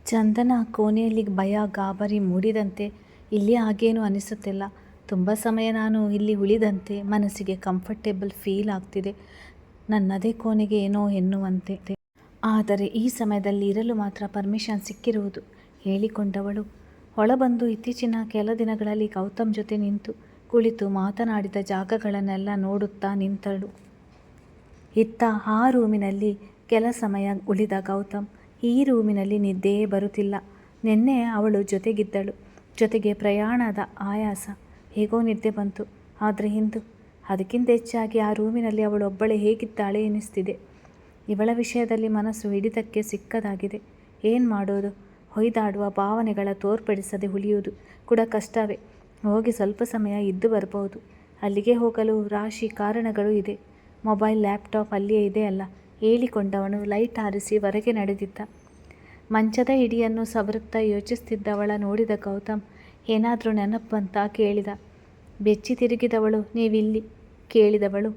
ಚಂದನ ಕೋಣೆಯಲ್ಲಿ ಭಯ ಗಾಬರಿ ಮೂಡಿದಂತೆ. ಇಲ್ಲಿ ಹಾಗೇನೂ ಅನಿಸುತ್ತಿಲ್ಲ. ತುಂಬ ಸಮಯ ನಾನು ಇಲ್ಲಿ ಉಳಿದಂತೆ ಮನಸ್ಸಿಗೆ ಕಂಫರ್ಟೇಬಲ್ ಫೀಲ್ ಆಗ್ತಿದೆ. ನನ್ನದೇ ಕೋಣೆಗೆ ಏನೋ ಎನ್ನುವಂತೆ. ಆದರೆ ಈ ಸಮಯದಲ್ಲಿ ಇರಲು ಮಾತ್ರ ಪರ್ಮಿಷನ್ ಸಿಕ್ಕಿರುವುದು ಹೇಳಿಕೊಂಡವಳು ಒಳಬಂದು ಇತ್ತೀಚಿನ ಕೆಲ ದಿನಗಳಲ್ಲಿ ಗೌತಮ್ ಜೊತೆ ನಿಂತು ಕುಳಿತು ಮಾತನಾಡಿದ ಜಾಗಗಳನ್ನೆಲ್ಲ ನೋಡುತ್ತಾ ನಿಂತಳು. ಇತ್ತ ಆ ರೂಮಿನಲ್ಲಿ ಕೆಲ ಸಮಯ ಉಳಿದ ಗೌತಮ್ ಈ ರೂಮಿನಲ್ಲಿ ನಿದ್ದೆಯೇ ಬರುತ್ತಿಲ್ಲ. ನಿನ್ನೆ ಅವಳು ಜೊತೆಗಿದ್ದಳು. ಜೊತೆಗೆ ಪ್ರಯಾಣದ ಆಯಾಸ, ಹೇಗೋ ನಿದ್ದೆ ಬಂತು. ಆದರೆ ಇಂದು ಅದಕ್ಕಿಂತ ಹೆಚ್ಚಾಗಿ ಆ ರೂಮಿನಲ್ಲಿ ಅವಳೊಬ್ಬಳೇ ಹೇಗಿದ್ದಾಳೆ ಎನಿಸ್ತಿದೆ. ಇವಳ ವಿಷಯದಲ್ಲಿ ಮನಸ್ಸು ಹಿಡಿತಕ್ಕೆ ಸಿಕ್ಕದಾಗಿದೆ. ಏನು ಮಾಡೋದು? ಹೊಯ್ದಾಡುವ ಭಾವನೆಗಳ ತೋರ್ಪಡಿಸದೆ ಉಳಿಯುವುದು ಕೂಡ ಕಷ್ಟವೇ. ಹೋಗಿ ಸ್ವಲ್ಪ ಸಮಯ ಇದ್ದು ಬರಬಹುದು. ಅಲ್ಲಿಗೆ ಹೋಗಲು ರಾಶಿ ಕಾರಣಗಳು ಇದೆ. ಮೊಬೈಲ್, ಲ್ಯಾಪ್ಟಾಪ್ ಅಲ್ಲಿಯೇ ಇದೆ ಅಲ್ಲ, ಹೇಳಿಕೊಂಡವನು ಲೈಟ್ ಆರಿಸಿ ಹೊರಗೆ ನಡೆದಿದ್ದ. ಮಂಚದ ಹಿಡಿಯನ್ನು ಸವರುತ್ತಾ ಯೋಚಿಸ್ತಿದ್ದವಳ ನೋಡಿದ ಗೌತಮ್ ಏನಾದರೂ ನೆನಪು ಅಂತ ಕೇಳಿದ. ಬೆಚ್ಚಿ ತಿರುಗಿದವಳು. ನೀವಿಲ್ಲಿ? ಕೇಳಿದವಳು.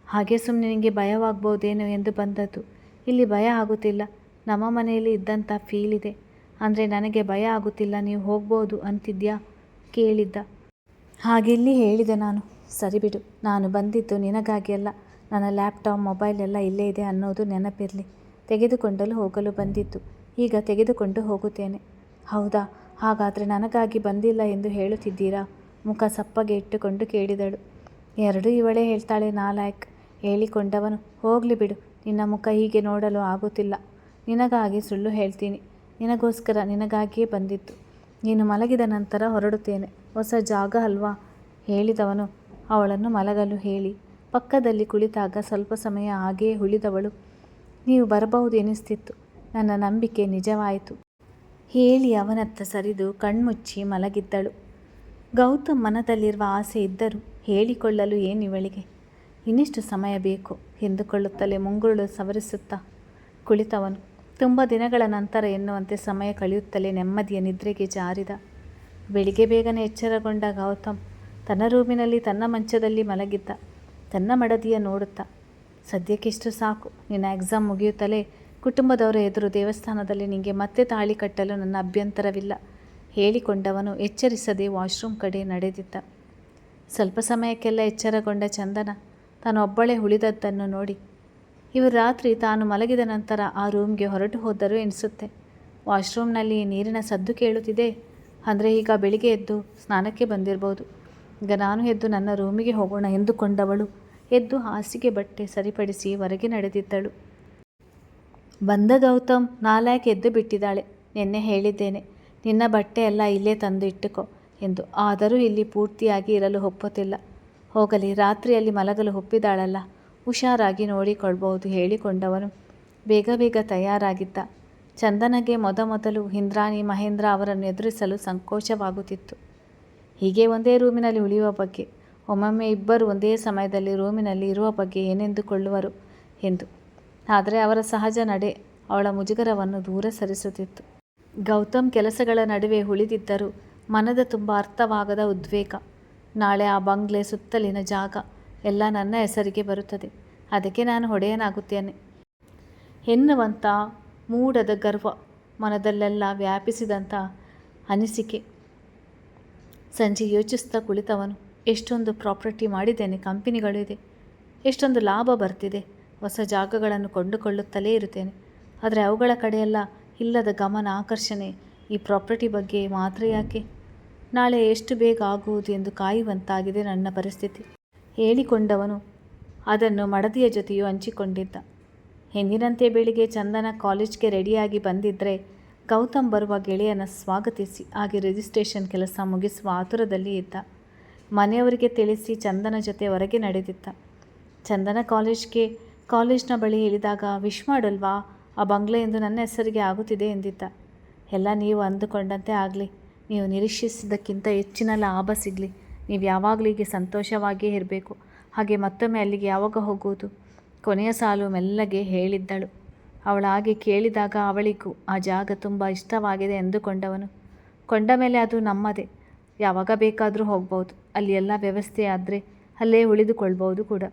ಹಾಗೆ ಸುಮ್ಮನೆ ನಿನಗೆ ಭಯವಾಗ್ಬೋದೇನೋ ಎಂದು ಬಂದದ್ದು. ಇಲ್ಲಿ ಭಯ ಆಗುತ್ತಿಲ್ಲ. ನಮ್ಮ ಮನೆಯಲ್ಲಿ ಇದ್ದಂಥ ಫೀಲ್ ಇದೆ. ಅಂದರೆ ನನಗೆ ಭಯ ಆಗುತ್ತಿಲ್ಲ, ನೀವು ಹೋಗ್ಬೋದು ಅಂತಿದ್ಯಾ ಕೇಳಿದ್ದ. ಹಾಗೆಲ್ಲಿ ಹೇಳಿದೆ ನಾನು? ಸರಿ ಬಿಡು, ನಾನು ಬಂದಿದ್ದು ನಿನಗಾಗಿ ಅಲ್ಲ. ನನ್ನ ಲ್ಯಾಪ್ಟಾಪ್, ಮೊಬೈಲ್ ಎಲ್ಲ ಇಲ್ಲೇ ಇದೆ ಅನ್ನೋದು ನೆನಪಿರಲಿ. ತೆಗೆದುಕೊಂಡಲು ಹೋಗಲು ಬಂದಿದ್ದು. ಈಗ ತೆಗೆದುಕೊಂಡು ಹೋಗುತ್ತೇನೆ. ಹೌದಾ? ಹಾಗಾದರೆ ನನಗಾಗಿ ಬಂದಿಲ್ಲ ಎಂದು ಹೇಳುತ್ತಿದ್ದೀರಾ? ಮುಖ ಸಪ್ಪಗೆ ಇಟ್ಟುಕೊಂಡು ಕೇಳಿದಳು. ಎರಡೂ ಇವಳೇ ಹೇಳ್ತಾಳೆ ನಾಲಾಯಕ್ ಹೇಳಿಕೊಂಡವನು. ಹೋಗಲಿ ಬಿಡು, ನಿನ್ನ ಮುಖ ಹೀಗೆ ನೋಡಲು ಆಗುತ್ತಿಲ್ಲ. ನಿನಗಾಗಿ ಸುಳ್ಳು ಹೇಳ್ತೀನಿ. ನಿನಗೋಸ್ಕರ, ನಿನಗಾಗಿಯೇ ಬಂದಿದ್ದು. ನೀನು ಮಲಗಿದ ನಂತರ ಹೊರಡುತ್ತೇನೆ. ಹೊಸ ಜಾಗ ಅಲ್ವಾ ಹೇಳಿದವನು ಅವಳನ್ನು ಮಲಗಲು ಹೇಳಿ ಪಕ್ಕದಲ್ಲಿ ಕುಳಿತಾಗ ಸ್ವಲ್ಪ ಸಮಯ ಹಾಗೆಯೇ ಉಳಿದವಳು. ನೀವು ಬರಬಹುದು ಎನಿಸ್ತಿತ್ತು. ನನ್ನ ನಂಬಿಕೆ ನಿಜವಾಯಿತು ಹೇಳಿ ಅವನತ್ತ ಸರಿದು ಕಣ್ಮುಚ್ಚಿ ಮಲಗಿದ್ದಳು. ಗೌತಮ್ ಮನದಲ್ಲಿರುವ ಆಸೆ ಇದ್ದರೂ ಹೇಳಿಕೊಳ್ಳಲು ಏನಿವಳಿಗೆ? ಇನ್ನಿಷ್ಟು ಸಮಯ ಬೇಕು ಎಂದುಕೊಳ್ಳುತ್ತಲೇ ಮುಂಗುರುಳು ಸವರಿಸುತ್ತಾ ಕುಳಿತವನು. ತುಂಬ ದಿನಗಳ ನಂತರ ಎನ್ನುವಂತೆ ಸಮಯ ಕಳೆಯುತ್ತಲೇ ನೆಮ್ಮದಿಯ ನಿದ್ರೆಗೆ ಜಾರಿದ. ಬೆಳಿಗ್ಗೆ ಬೇಗನೆ ಎಚ್ಚರಗೊಂಡ ಗೌತಮ್ ತನ್ನ ರೂಮಿನಲ್ಲಿ ತನ್ನ ಮಂಚದಲ್ಲಿ ಮಲಗಿದ್ದ. ತನ್ನ ಮಡದಿಯ ನೋಡುತ್ತಾ, ಸದ್ಯಕ್ಕಿಷ್ಟು ಸಾಕು. ನಿನ್ನ ಎಕ್ಸಾಮ್ ಮುಗಿಯುತ್ತಲೇ ಕುಟುಂಬದವರ ಎದುರು ದೇವಸ್ಥಾನದಲ್ಲಿ ನಿನಗೆ ಮತ್ತೆ ತಾಳಿ ಕಟ್ಟಲು ನನ್ನ ಅಭ್ಯಂತರವಿಲ್ಲ ಹೇಳಿಕೊಂಡವನು ಎಚ್ಚರಿಸದೆ ವಾಶ್ರೂಮ್ ಕಡೆ ನಡೆದಿದ್ದ. ಸ್ವಲ್ಪ ಸಮಯಕ್ಕೆಲ್ಲ ಎಚ್ಚರಗೊಂಡ ಚಂದನ ತಾನೊಬ್ಬಳೇ ಉಳಿದದ್ದನ್ನು ನೋಡಿ ಇವರು ರಾತ್ರಿ ತಾನು ಮಲಗಿದ ನಂತರ ಆ ರೂಮ್ಗೆ ಹೊರಟು ಹೋದರೂ ಎನಿಸುತ್ತೆ. ವಾಶ್ರೂಮ್ನಲ್ಲಿ ನೀರಿನ ಸದ್ದು ಕೇಳುತ್ತಿದೆ. ಅಂದರೆ ಈಗ ಬೆಳಿಗ್ಗೆ ಎದ್ದು ಸ್ನಾನಕ್ಕೆ ಬಂದಿರ್ಬೋದು. ಈಗ ನಾನು ಎದ್ದು ನನ್ನ ರೂಮಿಗೆ ಹೋಗೋಣ ಎಂದುಕೊಂಡವಳು ಎದ್ದು ಹಾಸಿಗೆ ಬಟ್ಟೆ ಸರಿಪಡಿಸಿ ಹೊರಗೆ ನಡೆದಿದ್ದಳು. ಬಂದ ಗೌತಮ್ ನಾಲ್ಕು ಎದ್ದು ಬಿಟ್ಟಿದ್ದಾಳೆ. ನಿನ್ನೆ ಹೇಳಿದ್ದೇನೆ, ನಿನ್ನ ಬಟ್ಟೆ ಎಲ್ಲ ಇಲ್ಲೇ ತಂದು ಇಟ್ಟುಕೋ ಎಂದು. ಆದರೂ ಇಲ್ಲಿ ಪೂರ್ತಿಯಾಗಿ ಇರಲು ಒಪ್ಪುತ್ತಿಲ್ಲ. ಹೋಗಲಿ, ರಾತ್ರಿಯಲ್ಲಿ ಮಲಗಲು ಒಪ್ಪಿದಾಳಲ್ಲ, ಹುಷಾರಾಗಿ ನೋಡಿಕೊಳ್ಬಹುದು ಹೇಳಿಕೊಂಡವನು ಬೇಗ ಬೇಗ ತಯಾರಾಗಿದ್ದ. ಚಂದನಗೆ ಮೊದಲು ಇಂದ್ರಾಣಿ, ಮಹೇಂದ್ರ ಅವರನ್ನು ಎದುರಿಸಲು ಸಂಕೋಚವಾಗುತ್ತಿತ್ತು. ಹೀಗೆ ಒಂದೇ ರೂಮಿನಲ್ಲಿ ಉಳಿಯುವ ಬಗ್ಗೆ, ಒಮ್ಮೊಮ್ಮೆ ಇಬ್ಬರು ಒಂದೇ ಸಮಯದಲ್ಲಿ ರೂಮಿನಲ್ಲಿ ಇರುವ ಬಗ್ಗೆ ಏನೆಂದುಕೊಳ್ಳುವರು ಎಂದು. ಆದರೆ ಅವರ ಸಹಜ ನಡೆ ಅವಳ ಮುಜುಗರವನ್ನು ದೂರ ಸರಿಸುತ್ತಿತ್ತು. ಗೌತಮ್ ಕೆಲಸಗಳ ನಡುವೆ ಉಳಿದಿದ್ದರೂ ಮನದ ತುಂಬ ಅರ್ಥವಾಗದ ಉದ್ವೇಗ. ನಾಳೆ ಆ ಬಂಗ್ಲೆ, ಸುತ್ತಲಿನ ಜಾಗ ಎಲ್ಲ ನನ್ನ ಹೆಸರಿಗೆ ಬರುತ್ತದೆ. ಅದಕ್ಕೆ ನಾನು ಒಡೆಯನಾಗುತ್ತೇನೆ ಎನ್ನುವಂಥ ಮೂಢದ ಗರ್ವ ಮನದಲ್ಲೆಲ್ಲ ವ್ಯಾಪಿಸಿದಂಥ ಅನಿಸಿಕೆ. ಸಂಜೆ ಯೋಚಿಸ್ತಾ ಕುಳಿತವನು, ಎಷ್ಟೊಂದು ಪ್ರಾಪರ್ಟಿ ಮಾಡಿದ್ದೇನೆ, ಕಂಪನಿಗಳಿದೆ, ಎಷ್ಟೊಂದು ಲಾಭ ಬರ್ತಿದೆ, ಹೊಸ ಜಾಗಗಳನ್ನು ಕೊಂಡುಕೊಳ್ಳುತ್ತಲೇ ಇರುತ್ತೇನೆ. ಆದರೆ ಅವುಗಳ ಕಡೆಯೆಲ್ಲ ಇಲ್ಲದ ಗಮನ, ಆಕರ್ಷಣೆ. ಈ ಪ್ರಾಪರ್ಟಿ ಬಗ್ಗೆ ಮಾತ್ರ ಯಾಕೆ? ನಾಳೆ ಎಷ್ಟು ಬೇಗ ಆಗುವುದು ಎಂದು ಕಾಯುವಂತಾಗಿದೆ ನನ್ನ ಪರಿಸ್ಥಿತಿ ಹೇಳಿಕೊಂಡವನು ಅದನ್ನು ಮಡದಿಯ ಜೊತೆಯೂ ಹಂಚಿಕೊಂಡಿದ್ದ. ಎಂದಿನಂತೆ ಬೆಳಿಗ್ಗೆ ಚಂದನ ಕಾಲೇಜ್ಗೆ ರೆಡಿಯಾಗಿ ಬಂದಿದ್ದರೆ ಗೌತಮ್ ಬರುವ ಗೆಳೆಯನ ಸ್ವಾಗತಿಸಿ ಹಾಗೆ ರಿಜಿಸ್ಟ್ರೇಷನ್ ಕೆಲಸ ಮುಗಿಸುವ ಆತುರದಲ್ಲಿ ಇದ್ದ. ಮನೆಯವರಿಗೆ ತಿಳಿಸಿ ಚಂದನ ಜೊತೆ ಹೊರಗೆ ನಡೆದಿದ್ದ. ಚಂದನ ಕಾಲೇಜ್ನ ಬಳಿ ಇಳಿದಾಗ, ವಿಶ್ ಮಾಡಲ್ವಾ? ಆ ಬಂಗ್ಲೆ ಎಂದು ನನ್ನ ಹೆಸರಿಗೆ ಆಗುತ್ತಿದೆ ಎಂದಿದ್ದ. ಎಲ್ಲ ನೀವು ಅಂದುಕೊಂಡಂತೆ ಆಗಲಿ, ನೀವು ನಿರೀಕ್ಷಿಸಿದ್ದಕ್ಕಿಂತ ಹೆಚ್ಚಿನ ಲಾಭ ಸಿಗಲಿ, ನೀವು ಯಾವಾಗಲೂ ಹೀಗೆ ಸಂತೋಷವಾಗಿಯೇ ಇರಬೇಕು. ಹಾಗೆ ಮತ್ತೊಮ್ಮೆ ಅಲ್ಲಿಗೆ ಯಾವಾಗ ಹೋಗುವುದು? ಕೊನೆಯ ಸಾಲು ಮೆಲ್ಲಗೆ ಹೇಳಿದ್ದಳು. ಅವಳು ಹಾಗೆ ಕೇಳಿದಾಗ ಅವಳಿಗೂ ಆ ಜಾಗ ತುಂಬ ಇಷ್ಟವಾಗಿದೆ ಎಂದುಕೊಂಡವನು. ಕೊಂಡ ಮೇಲೆ ಅದು ನಮ್ಮದೇ, ಯಾವಾಗ ಬೇಕಾದರೂ ಹೋಗ್ಬೋದು. ಅಲ್ಲಿ ಎಲ್ಲ ವ್ಯವಸ್ಥೆ ಆದರೆ ಅಲ್ಲೇ ಉಳಿದುಕೊಳ್ಬೋದು ಕೂಡ.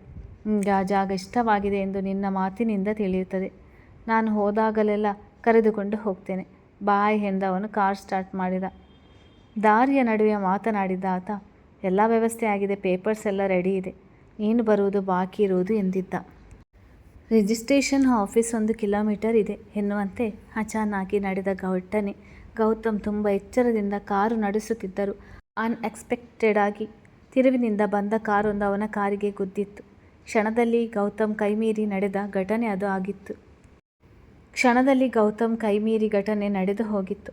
ಆ ಜಾಗ ಇಷ್ಟವಾಗಿದೆ ಎಂದು ನಿನ್ನ ಮಾತಿನಿಂದ ತಿಳಿಯುತ್ತದೆ. ನಾನು ಹೋದಾಗಲೆಲ್ಲ ಕರೆದುಕೊಂಡು ಹೋಗ್ತೇನೆ. ಬಾಯ್ ಎಂದವನು ಕಾರ್ ಸ್ಟಾರ್ಟ್ ಮಾಡಿದ. ದಾರಿಯ ನಡುವೆ ಮಾತನಾಡಿದ ಆತ, ಎಲ್ಲ ವ್ಯವಸ್ಥೆ ಆಗಿದೆ, ಪೇಪರ್ಸ್ ಎಲ್ಲ ರೆಡಿ ಇದೆ, ನೀನು ಬರುವುದು ಬಾಕಿ ಇರುವುದು ಎಂದಿದ್ದ. ರಿಜಿಸ್ಟ್ರೇಷನ್ ಆಫೀಸ್ 1 ಕಿಲೋಮೀಟರ್ ಇದೆ ಎನ್ನುವಂತೆ ಅಚಾನಾಗಿ ನಡೆದ ಘಟನೆ. ಗೌತಮ್ ತುಂಬ ಎಚ್ಚರದಿಂದ ಕಾರು ನಡೆಸುತ್ತಿದ್ದರು. ಅನ್ಎಕ್ಸ್ಪೆಕ್ಟೆಡ್ ಆಗಿ ತಿರುವಿನಿಂದ ಬಂದ ಕಾರೊಂದು ಅವನ ಕಾರಿಗೆ ಗುದ್ದಿತ್ತು. ಕ್ಷಣದಲ್ಲಿ ಗೌತಮ್ ಕೈಮೀರಿ ನಡೆದ ಘಟನೆ ಅದು ಆಗಿತ್ತು. ಘಟನೆ ನಡೆದು ಹೋಗಿತ್ತು.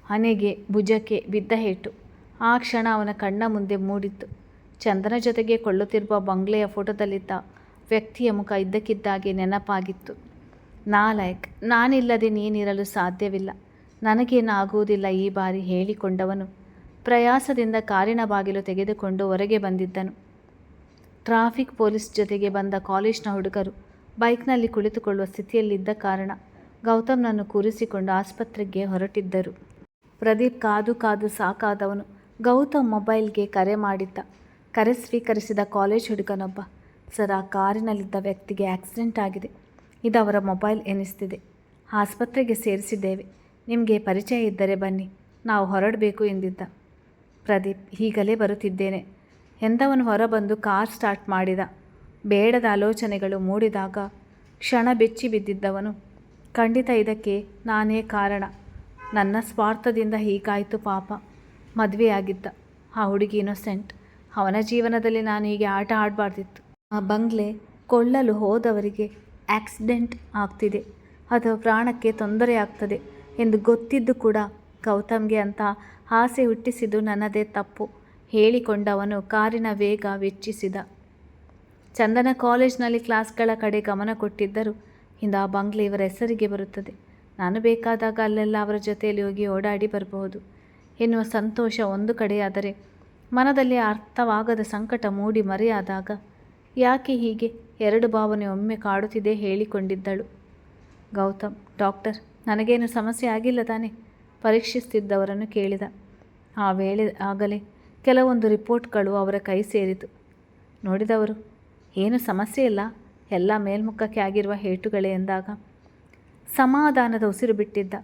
ಹಣೆಗೆ ಭುಜಕ್ಕೆ ಬಿದ್ದ ಏಟು ಆ ಕ್ಷಣ ಅವನ ಕಣ್ಣ ಮುಂದೆ ಮೂಡಿತ್ತು. ಚಂದನ ಜೊತೆಗೆ ಕೊಳ್ಳುತ್ತಿರುವ ಬಂಗ್ಲೆಯ ಫೋಟೋದಲ್ಲಿದ್ದ ವ್ಯಕ್ತಿಯ ಮುಖ ಇದ್ದಕ್ಕಿದ್ದಾಗೆ ನೆನಪಾಗಿತ್ತು. ನಾಲಾಯಕ್, ನಾನಿಲ್ಲದೆ ನೀನಿರಲು ಸಾಧ್ಯವಿಲ್ಲ, ನನಗೇನು ಆಗುವುದಿಲ್ಲ ಈ ಬಾರಿ ಹೇಳಿಕೊಂಡವನು ಪ್ರಯಾಸದಿಂದ ಕಾರಿನ ಬಾಗಿಲು ತೆಗೆದುಕೊಂಡು ಹೊರಗೆ ಬಂದಿದ್ದನು. ಟ್ರಾಫಿಕ್ ಪೊಲೀಸ್ ಜೊತೆಗೆ ಬಂದ ಕಾಲೇಜ್ನ ಹುಡುಗರು ಬೈಕ್ನಲ್ಲಿ ಕುಳಿತುಕೊಳ್ಳುವ ಸ್ಥಿತಿಯಲ್ಲಿದ್ದ ಕಾರಣ ಗೌತಮ್ನನ್ನು ಕೂರಿಸಿಕೊಂಡು ಆಸ್ಪತ್ರೆಗೆ ಹೊರಟಿದ್ದರು. ಪ್ರದೀಪ್ ಕಾದು ಕಾದು ಸಾಕಾದವನು ಗೌತಮ್ ಮೊಬೈಲ್ಗೆ ಕರೆ ಮಾಡಿದ್ದ. ಕರೆ ಸ್ವೀಕರಿಸಿದ ಕಾಲೇಜ್ ಹುಡುಗನೊಬ್ಬ, ಸರ್, ಆ ಕಾರಿನಲ್ಲಿದ್ದ ವ್ಯಕ್ತಿಗೆ ಆಕ್ಸಿಡೆಂಟ್ ಆಗಿದೆ, ಇದು ಅವರ ಮೊಬೈಲ್ ಎನಿಸ್ತಿದೆ, ಆಸ್ಪತ್ರೆಗೆ ಸೇರಿಸಿದ್ದೇವೆ, ನಿಮಗೆ ಪರಿಚಯ ಇದ್ದರೆ ಬನ್ನಿ, ನಾವು ಹೊರಡಬೇಕು ಎಂದಿದ್ದ. ಪ್ರದೀಪ್, ಈಗಲೇ ಬರುತ್ತಿದ್ದೇನೆ ಎಂದವನು ಹೊರಬಂದು ಕಾರ್ ಸ್ಟಾರ್ಟ್ ಮಾಡಿದ. ಬೇಡದ ಆಲೋಚನೆಗಳು ಮೂಡಿದಾಗ ಕ್ಷಣ ಬೆಚ್ಚಿ ಬಿದ್ದಿದ್ದವನು, ಖಂಡಿತ ಇದಕ್ಕೆ ನಾನೇ ಕಾರಣ, ನನ್ನ ಸ್ವಾರ್ಥದಿಂದ ಹೀಗಾಯಿತು, ಪಾಪ ಮದುವೆಯಾಗಿದ್ದ ಆ ಹುಡುಗಿ ಇನ್ನೋಸೆಂಟ್, ಅವನ ಜೀವನದಲ್ಲಿ ನಾನು ಹೀಗೆ ಆಟ ಆಡಬಾರ್ದಿತ್ತು. ಆ ಬಂಗ್ಲೆ ಕೊಳ್ಳಲು ಹೋದವರಿಗೆ ಆಕ್ಸಿಡೆಂಟ್ ಆಗ್ತಿದೆ ಅಥವಾ ಪ್ರಾಣಕ್ಕೆ ತೊಂದರೆ ಆಗ್ತದೆ ಎಂದು ಗೊತ್ತಿದ್ದು ಕೂಡ ಗೌತಮ್ಗೆ ಅಂತ ಆಸೆ ಹುಟ್ಟಿಸಿದ್ದು ನನ್ನದೇ ತಪ್ಪು ಹೇಳಿಕೊಂಡವನು ಕಾರಿನ ವೇಗ ಹೆಚ್ಚಿಸಿದ. ಚಂದನ ಕಾಲೇಜ್ನಲ್ಲಿ ಕ್ಲಾಸ್ಗಳ ಕಡೆ ಗಮನ ಕೊಟ್ಟಿದ್ದರು. ಇಂದು ಆ ಬಂಗ್ಲೆ ಇವರ ಹೆಸರಿಗೆ ಬರುತ್ತದೆ, ನಾನು ಬೇಕಾದಾಗ ಅಲ್ಲೆಲ್ಲ ಅವರ ಜೊತೆಯಲ್ಲಿ ಹೋಗಿ ಓಡಾಡಿ ಬರಬಹುದು ಎನ್ನುವ ಸಂತೋಷ ಒಂದು ಕಡೆಯಾದರೆ, ಮನದಲ್ಲಿ ಅರ್ಥವಾಗದ ಸಂಕಟ ಮೂಡಿ ಮರೆಯಾದಾಗ ಯಾಕೆ ಹೀಗೆ ಎರಡು ಭಾವನೆ ಒಮ್ಮೆ ಕಾಡುತ್ತಿದೆ ಹೇಳಿಕೊಂಡಿದ್ದಳು. ಗೌತಮ್, ಡಾಕ್ಟರ್, ನನಗೇನು ಸಮಸ್ಯೆ ಆಗಿಲ್ಲ ತಾನೆ ಪರೀಕ್ಷಿಸುತ್ತಿದ್ದವರನ್ನು ಕೇಳಿದ. ಆಗಲೇ ಕೆಲವೊಂದು ರಿಪೋರ್ಟ್ಗಳು ಅವರ ಕೈ ಸೇರಿತು. ನೋಡಿದವರು, ಏನು ಸಮಸ್ಯೆ ಇಲ್ಲ, ಎಲ್ಲ ಮೇಲ್ಮುಖಕ್ಕೆ ಆಗಿರುವ ಏಟುಗಳೇ ಎಂದಾಗ ಸಮಾಧಾನದ ಉಸಿರು ಬಿಟ್ಟಿದ್ದ.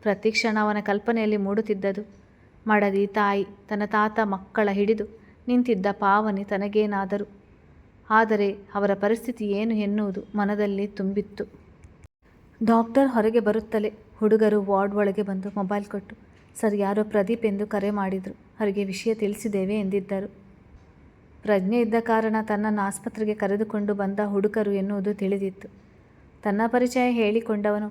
ಪ್ರತಿಕ್ಷಣ ಅವನ ಕಲ್ಪನೆಯಲ್ಲಿ ಮೂಡುತ್ತಿದ್ದದು ಮಡದಿ ತಾಯಿ, ತನ್ನ ತಾತ ಮಕ್ಕಳ ಹಿಡಿದು ನಿಂತಿದ್ದ ಪಾವನಿ ತನಗೇನಾದರೂ ಆದರೆ ಅವರ ಪರಿಸ್ಥಿತಿ ಏನು ಎನ್ನುವುದು ಮನದಲ್ಲಿ ತುಂಬಿತ್ತು. ಡಾಕ್ಟರ್ ಹೊರಗೆ ಬರುತ್ತಲೇ ಹುಡುಗರು ವಾರ್ಡ್ ಒಳಗೆ ಬಂದು ಮೊಬೈಲ್ ಕೊಟ್ಟು, ಸರ್, ಯಾರೋ ಪ್ರದೀಪ್ ಎಂದು ಕರೆ ಮಾಡಿದರು, ಅವರಿಗೆ ವಿಷಯ ತಿಳಿಸಿದ್ದೇವೆ ಎಂದಿದ್ದರು. ಪ್ರಜ್ಞೆ ಇದ್ದ ಕಾರಣ ತನ್ನನ್ನು ಆಸ್ಪತ್ರೆಗೆ ಕರೆದುಕೊಂಡು ಬಂದ ಹುಡುಗರು ಎನ್ನುವುದು ತಿಳಿದಿತ್ತು. ತನ್ನ ಪರಿಚಯ ಹೇಳಿಕೊಂಡವನು,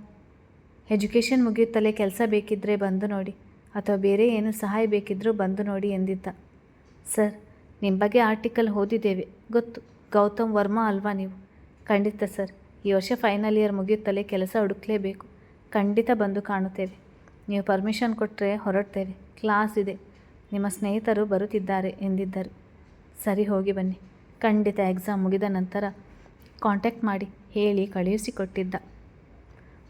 ಎಜುಕೇಷನ್ ಮುಗಿಯುತ್ತಲೇ ಕೆಲಸ ಬೇಕಿದ್ದರೆ ಬಂದು ನೋಡಿ, ಅಥವಾ ಬೇರೆ ಏನು ಸಹಾಯ ಬೇಕಿದ್ದರೂ ಬಂದು ನೋಡಿ ಎಂದಿದ್ದ. ಸರ್, ನಿಮ್ಮ ಬಗ್ಗೆ ಆರ್ಟಿಕಲ್ ಓದಿದ್ದೇವೆ, ಗೊತ್ತು, ಗೌತಮ್ ವರ್ಮಾ ಅಲ್ವಾ ನೀವು? ಖಂಡಿತ ಸರ್, ಈ ವರ್ಷ ಫೈನಲ್ ಇಯರ್ ಮುಗಿಯುತ್ತಲೇ ಕೆಲಸ ಹುಡುಕಲೇಬೇಕು, ಖಂಡಿತ ಬಂದು ಕಾಣುತ್ತೇವೆ, ನೀವು ಪರ್ಮಿಷನ್ ಕೊಟ್ಟರೆ ಹೊರಡ್ತೇವೆ, ಕ್ಲಾಸ್ ಇದೆ, ನಿಮ್ಮ ಸ್ನೇಹಿತರು ಬರುತ್ತಿದ್ದಾರೆ ಎಂದಿದ್ದರು. ಸರಿ, ಹೋಗಿ ಬನ್ನಿ, ಖಂಡಿತ ಎಕ್ಸಾಮ್ ಮುಗಿದ ನಂತರ ಕಾಂಟ್ಯಾಕ್ಟ್ ಮಾಡಿ ಹೇಳಿ ಕಳುಹಿಸಿಕೊಟ್ಟಿದ್ದ.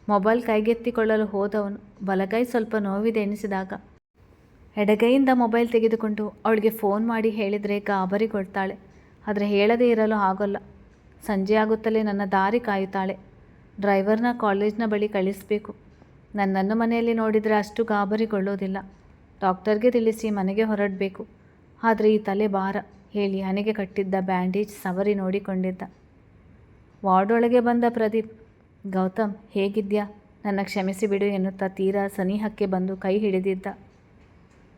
ಮೊಬೈಲ್ ಕೈಗೆತ್ತಿಕೊಳ್ಳಲು ಹೋದವನು ಬಲಗೈ ಸ್ವಲ್ಪ ನೋವಿದೆ ಎನಿಸಿದಾಗ ಎಡಗೈಯಿಂದ ಮೊಬೈಲ್ ತೆಗೆದುಕೊಂಡು ಅವಳಿಗೆ ಫೋನ್ ಮಾಡಿ ಹೇಳಿದರೆ ಗಾಬರಿಗೊಳ್ತಾಳೆ, ಆದರೆ ಹೇಳದೇ ಇರಲು ಆಗೋಲ್ಲ. ಸಂಜೆ ಆಗುತ್ತಲೇ ನನ್ನ ದಾರಿ ಕಾಯುತ್ತಾಳೆ, ಡ್ರೈವರ್ನ ಕಾಲೇಜ್ನ ಬಳಿ ಕಳಿಸಬೇಕು, ನನ್ನನ್ನು ಮನೆಯಲ್ಲಿ ನೋಡಿದರೆ ಅಷ್ಟು ಗಾಬರಿಗೊಳ್ಳೋದಿಲ್ಲ, ಡಾಕ್ಟರ್ಗೆ ತಿಳಿಸಿ ಮನೆಗೆ ಹೊರಡಬೇಕು, ಆದರೆ ಈ ತಲೆ ಭಾರ ಹೇಳಿ ಹಣೆಗೆ ಕಟ್ಟಿದ್ದ ಬ್ಯಾಂಡೇಜ್ ಸವರಿ ನೋಡಿಕೊಂಡಿದ್ದ. ವಾರ್ಡ್ ಒಳಗೆ ಬಂದ ಪ್ರದೀಪ್, ಗೌತಮ್ ಹೇಗಿದ್ಯಾ, ನನ್ನ ಕ್ಷಮಿಸಿಬಿಡು ಎನ್ನುತ್ತಾ ತೀರಾ ಸನಿಹಕ್ಕೆ ಬಂದು ಕೈ ಹಿಡಿದಿದ್ದ.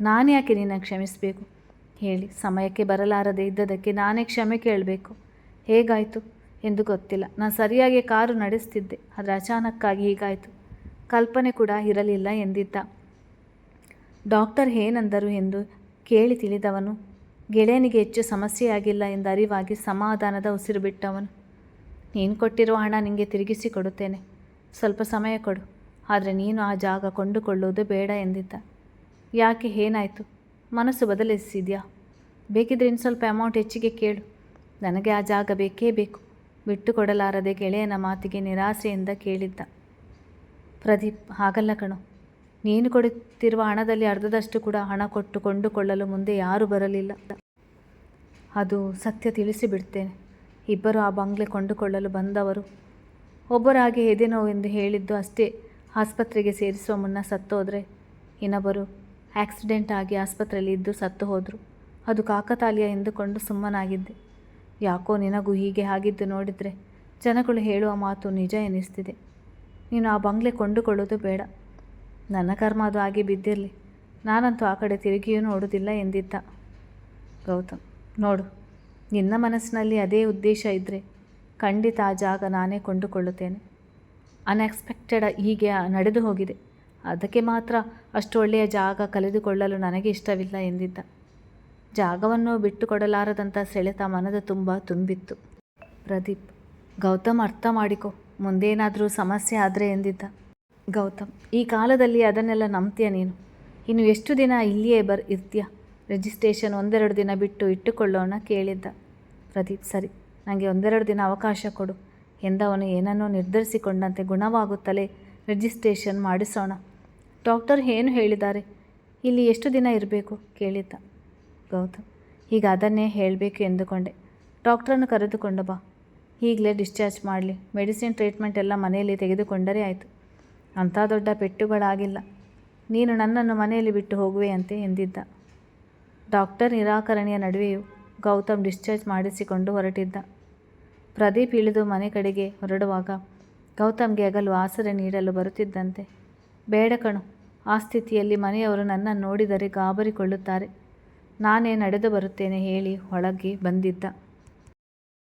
ನಾನು ಯಾಕೆ ನಿನ್ನ ಕ್ಷಮಿಸಬೇಕು ಹೇಳಿ, ಸಮಯಕ್ಕೆ ಬರಲಾರದೆ ಇದ್ದದಕ್ಕೆ ನಾನೇ ಕ್ಷಮೆ ಕೇಳಬೇಕು, ಹೇಗಾಯಿತು ಎಂದು ಗೊತ್ತಿಲ್ಲ, ನಾನು ಸರಿಯಾಗಿ ಕಾರು ನಡೆಸ್ತಿದ್ದೆ, ಆದರೆ ಅಚಾನಕ್ಕಾಗಿ ಹೀಗಾಯಿತು, ಕಲ್ಪನೆ ಕೂಡ ಇರಲಿಲ್ಲ ಎಂದಿದ್ದ. ಡಾಕ್ಟರ್ ಏನಂದರು ಎಂದು ಕೇಳಿ ತಿಳಿದವನು ಗೆಳೆಯನಿಗೆ ಹೆಚ್ಚು ಸಮಸ್ಯೆಯಾಗಿಲ್ಲ ಎಂದು ಅರಿವಾಗಿ ಸಮಾಧಾನದ ಉಸಿರು ಬಿಟ್ಟವನು. ನೀನು ಕೊಟ್ಟಿರುವ ಹಣ ನಿನಗೆ ತಿರುಗಿಸಿ ಕೊಡುತ್ತೇನೆ, ಸ್ವಲ್ಪ ಸಮಯ ಕೊಡು, ಆದರೆ ನೀನು ಆ ಜಾಗ ಕೊಂಡುಕೊಳ್ಳುವುದು ಬೇಡ ಎಂದಿದ್ದ. ಯಾಕೆ, ಏನಾಯಿತು, ಮನಸ್ಸು ಬದಲಿಸಿದ್ಯಾ? ಬೇಕಿದ್ರೆ ಇನ್ನು ಸ್ವಲ್ಪ ಅಮೌಂಟ್ ಹೆಚ್ಚಿಗೆ ಕೇಳು, ನನಗೆ ಆ ಜಾಗ ಬೇಕೇ ಬೇಕು, ಬಿಟ್ಟು ಕೊಡಲಾರದೆ ಗೆಳೆಯನ ಮಾತಿಗೆ ನಿರಾಸೆಯಿಂದ ಕೇಳಿದ್ದ. ಪ್ರದೀಪ್, ಹಾಗಲ್ಲ ಕಣೋ, ನೀನು ಕೊಡುತ್ತಿರುವ ಹಣದಲ್ಲಿ ಅರ್ಧದಷ್ಟು ಕೂಡ ಹಣ ಕೊಟ್ಟು ಕೊಂಡುಕೊಳ್ಳಲು ಮುಂದೆ ಯಾರೂ ಬರಲಿಲ್ಲ, ಅದು ಸತ್ಯ ತಿಳಿಸಿಬಿಡ್ತೇನೆ. ಇಬ್ಬರು ಆ ಬಂಗ್ಲೆ ಕೊಂಡುಕೊಳ್ಳಲು ಬಂದವರು, ಒಬ್ಬರಾಗಿ ಎದೆ ನೋವೆಂದು ಹೇಳಿದ್ದು ಅಷ್ಟೇ, ಆಸ್ಪತ್ರೆಗೆ ಸೇರಿಸುವ ಮುನ್ನ ಸತ್ತೋದ್ರೆ, ಇನ್ನೊಬ್ಬರು ಆಕ್ಸಿಡೆಂಟ್ ಆಗಿ ಆಸ್ಪತ್ರೆಯಲ್ಲಿ ಇದ್ದು ಸತ್ತು ಹೋದರು. ಅದು ಕಾಕತಾಳೀಯ ಎಂದುಕೊಂಡು ಸುಮ್ಮನಾಗಿದ್ದೆ. ಯಾಕೋ ನಿನಗೂ ಹೀಗೆ ಆಗಿದ್ದು ನೋಡಿದರೆ ಜನಗಳು ಹೇಳುವ ಮಾತು ನಿಜ ಎನಿಸ್ತಿದೆ. ನೀನು ಆ ಬಂಗ್ಲೆ ಕೊಂಡುಕೊಳ್ಳೋದು ಬೇಡ. ನನ್ನ ಕರ್ಮ ಅದು ಆಗಿ ಬಿದ್ದಿರಲಿ. ನಾನಂತೂ ಆ ಕಡೆ ತಿರುಗಿಯೂ ನೋಡೋದಿಲ್ಲ ಎಂದಿದ್ದ. ಗೌತಮ್, ನೋಡು, ನಿನ್ನ ಮನಸ್ಸಿನಲ್ಲಿ ಅದೇ ಉದ್ದೇಶ ಇದ್ದರೆ ಖಂಡಿತ ಆ ಜಾಗ ನಾನೇ ಕೊಂಡುಕೊಳ್ಳುತ್ತೇನೆ. ಅನ್ಎಕ್ಸ್ಪೆಕ್ಟೆಡ್ ಹೀಗೆ ನಡೆದು ಹೋಗಿದೆ. ಅದಕ್ಕೆ ಮಾತ್ರ ಅಷ್ಟು ಒಳ್ಳೆಯ ಜಾಗ ಕಳೆದುಕೊಳ್ಳಲು ನನಗೆ ಇಷ್ಟವಿಲ್ಲ ಎಂದಿದ್ದ. ಜಾಗವನ್ನು ಬಿಟ್ಟುಕೊಡಲಾರದಂಥ ಸೆಳೆತ ಮನದ ತುಂಬ ತುಂಬಿತ್ತು. ಪ್ರದೀಪ್, ಗೌತಮ್ ಅರ್ಥ ಮಾಡಿಕೊ, ಮುಂದೇನಾದರೂ ಸಮಸ್ಯೆ ಆದರೆ ಎಂದಿದ್ದ. ಗೌತಮ್, ಈ ಕಾಲದಲ್ಲಿ ಅದನ್ನೆಲ್ಲ ನಂಬ್ತೀಯ ನೀನು? ಇನ್ನು ಎಷ್ಟು ದಿನ ಇಲ್ಲಿಯೇ ಇರ್ತೀಯ? ರಿಜಿಸ್ಟ್ರೇಷನ್ 1-2 ದಿನ ಬಿಟ್ಟು ಇಟ್ಟುಕೊಳ್ಳೋಣ ಕೇಳಿದ್ದ. ಪ್ರದೀಪ್, ಸರಿ, ನನಗೆ 1-2 ದಿನ ಅವಕಾಶ ಕೊಡು ಎಂದವನು ಏನನ್ನೋ ನಿರ್ಧರಿಸಿಕೊಂಡಂತೆ ಗುಣವಾಗುತ್ತಲೇ ರಿಜಿಸ್ಟ್ರೇಷನ್ ಮಾಡಿಸೋಣ. ಡಾಕ್ಟರ್ ಏನು ಹೇಳಿದ್ದಾರೆ? ಇಲ್ಲಿ ಎಷ್ಟು ದಿನ ಇರಬೇಕು ಕೇಳಿದ್ದ. ಗೌತಮ್, ಈಗ ಅದನ್ನೇ ಹೇಳಬೇಕು ಎಂದುಕೊಂಡೆ. ಡಾಕ್ಟ್ರನ್ನು ಕರೆದುಕೊಂಡು ಬಾ, ಈಗಲೇ ಡಿಸ್ಚಾರ್ಜ್ ಮಾಡಲಿ. ಮೆಡಿಸಿನ್ ಟ್ರೀಟ್ಮೆಂಟ್ ಎಲ್ಲ ಮನೆಯಲ್ಲಿ ತೆಗೆದುಕೊಂಡರೆ ಆಯಿತು. ಅಂಥ ದೊಡ್ಡ ಪೆಟ್ಟುಗಳಾಗಿಲ್ಲ. ನೀನು ನನ್ನನ್ನು ಮನೆಯಲ್ಲಿ ಬಿಟ್ಟು ಹೋಗುವೆಯಂತೆ ಎಂದಿದ್ದ. ಡಾಕ್ಟರ್ ನಿರಾಕರಣೆಯ ನಡುವೆಯೂ ಗೌತಮ್ ಡಿಸ್ಚಾರ್ಜ್ ಮಾಡಿಸಿಕೊಂಡು ಹೊರಟಿದ್ದ. ಪ್ರದೀಪ್ ಇಳಿದು ಮನೆ ಕಡೆಗೆ ಹೊರಡುವಾಗ ಗೌತಮ್ಗೆ ಹಗಲು ಆಸರೆ ನೀಡಲು ಬರುತ್ತಿದ್ದಂತೆ. ಬೇಡ ಕಣು, ಆ ಸ್ಥಿತಿಯಲ್ಲಿ ಮನೆಯವರು ನನ್ನನ್ನು ನೋಡಿದರೆ ಗಾಬರಿಕೊಳ್ಳುತ್ತಾರೆ. ನಾನೇ ನಡೆದು ಬರುತ್ತೇನೆ ಹೇಳಿ ಒಳಗೆ ಬಂದಿದ್ದ.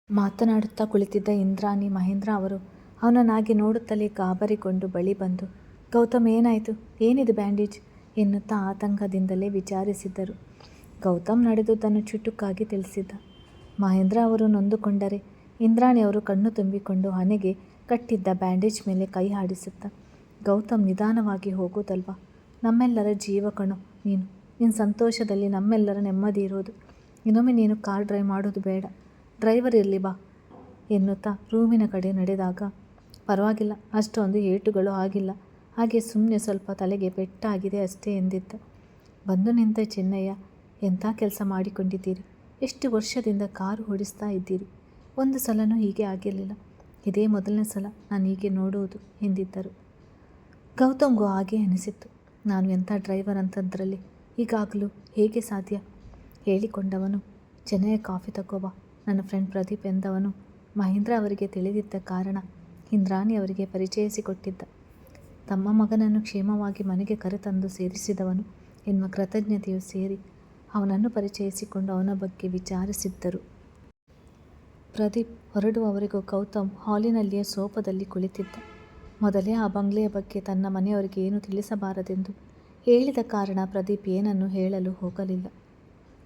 ಮಾತನಾಡುತ್ತಾ ಕುಳಿತಿದ್ದ ಇಂದ್ರಾಣಿ, ಮಹೇಂದ್ರ ಅವರು ಅವನನ್ನಾಗಿ ನೋಡುತ್ತಲೇ ಗಾಬರಿಕೊಂಡು ಬಳಿ ಬಂದು, ಗೌತಮ್ ಏನಾಯಿತು? ಏನಿದು ಬ್ಯಾಂಡೇಜ್ ಎನ್ನುತ್ತಾ ಆತಂಕದಿಂದಲೇ ವಿಚಾರಿಸಿದ್ದರು. ಗೌತಮ್ ನಡೆದುದನ್ನು ಚುಟುಕಾಗಿ ತಿಳಿಸಿದ್ದ. ಮಹೇಂದ್ರ ಅವರು ನೊಂದುಕೊಂಡರೆ ಇಂದ್ರಾಣಿಯವರು ಕಣ್ಣು ತುಂಬಿಕೊಂಡು ಹಣೆಗೆ ಕಟ್ಟಿದ್ದ ಬ್ಯಾಂಡೇಜ್ ಮೇಲೆ ಕೈ ಆಡಿಸುತ್ತಾ, ಗೌತಮ್ ನಿಧಾನವಾಗಿ ಹೋಗೋದಲ್ವಾ, ನಮ್ಮೆಲ್ಲರ ಜೀವ ಕಣೋ ನೀನು. ನಿನ್ನ ಸಂತೋಷದಲ್ಲಿ ನಮ್ಮೆಲ್ಲರ ನೆಮ್ಮದಿ ಇರೋದು. ಇನ್ನೊಮ್ಮೆ ನೀನು ಕಾರ್ ಡ್ರೈವ್ ಮಾಡೋದು ಬೇಡ, ಡ್ರೈವರ್ ಇರಲಿ ಬಾ ಎನ್ನುತ್ತಾ ರೂಮಿನ ಕಡೆ ನಡೆದಾಗ, ಪರವಾಗಿಲ್ಲ, ಅಷ್ಟೊಂದು ಏಟುಗಳು ಆಗಿಲ್ಲ, ಹಾಗೆ ಸುಮ್ಮನೆ ಸ್ವಲ್ಪ ತಲೆಗೆ ಪೆಟ್ಟಾಗಿದೆ ಅಷ್ಟೇ ಎಂದಿದ್ದ. ಬಂದು ನಿಂತ ಚೆನ್ನಯ್ಯ, ಎಂಥ ಕೆಲಸ ಮಾಡಿಕೊಂಡಿದ್ದೀರಿ? ಎಷ್ಟು ವರ್ಷದಿಂದ ಕಾರು ಓಡಿಸ್ತಾ ಇದ್ದೀರಿ? ಒಂದು ಸಲನೂ ಹೀಗೆ ಆಗಿರಲಿಲ್ಲ. ಇದೇ ಮೊದಲನೇ ಸಲ ನಾನು ಹೀಗೆ ನೋಡುವುದು ಎಂದಿದ್ದರು. ಗೌತಮ್ಗೂ ಹಾಗೆ ಅನಿಸಿತ್ತು. ನಾನು ಎಂಥ ಡ್ರೈವರ್ ಅಂತಂದ್ರಲ್ಲಿ ಈಗಾಗಲೂ ಹೇಗೆ ಸಾಧ್ಯ ಹೇಳಿಕೊಂಡವನು, ಚೆನ್ನಯ್ಯ ಕಾಫಿ ತಗೋಬಾ, ನನ್ನ ಫ್ರೆಂಡ್ ಪ್ರದೀಪ್ ಎಂದವನು ಮಹೇಂದ್ರ ಅವರಿಗೆ ತಿಳಿದಿದ್ದ ಕಾರಣ ಇಂದ್ರಾಣಿ ಅವರಿಗೆ ಪರಿಚಯಿಸಿಕೊಟ್ಟಿದ್ದ. ತಮ್ಮ ಮಗನನ್ನು ಕ್ಷೇಮವಾಗಿ ಮನೆಗೆ ಕರೆತಂದು ಸೇರಿಸಿದವನು ಎನ್ನುವ ಕೃತಜ್ಞತೆಯು ಸೇರಿ ಅವನನ್ನು ಪರಿಚಯಿಸಿಕೊಂಡು ಅವನ ಬಗ್ಗೆ ವಿಚಾರಿಸಿದ್ದರು. ಪ್ರದೀಪ್ ಹೊರಡುವವರೆಗೂ ಗೌತಮ್ ಹಾಲಿನಲ್ಲಿಯೇ ಸೋಫಾದಲ್ಲಿ ಕುಳಿತಿದ್ದ. ಮೊದಲೇ ಆ ಬಂಗ್ಲೆಯ ಬಗ್ಗೆ ತನ್ನ ಮನೆಯವರಿಗೆ ಏನೂ ತಿಳಿಸಬಾರದೆಂದು ಹೇಳಿದ ಕಾರಣ ಪ್ರದೀಪ್ ಏನನ್ನು ಹೇಳಲು ಹೋಗಲಿಲ್ಲ.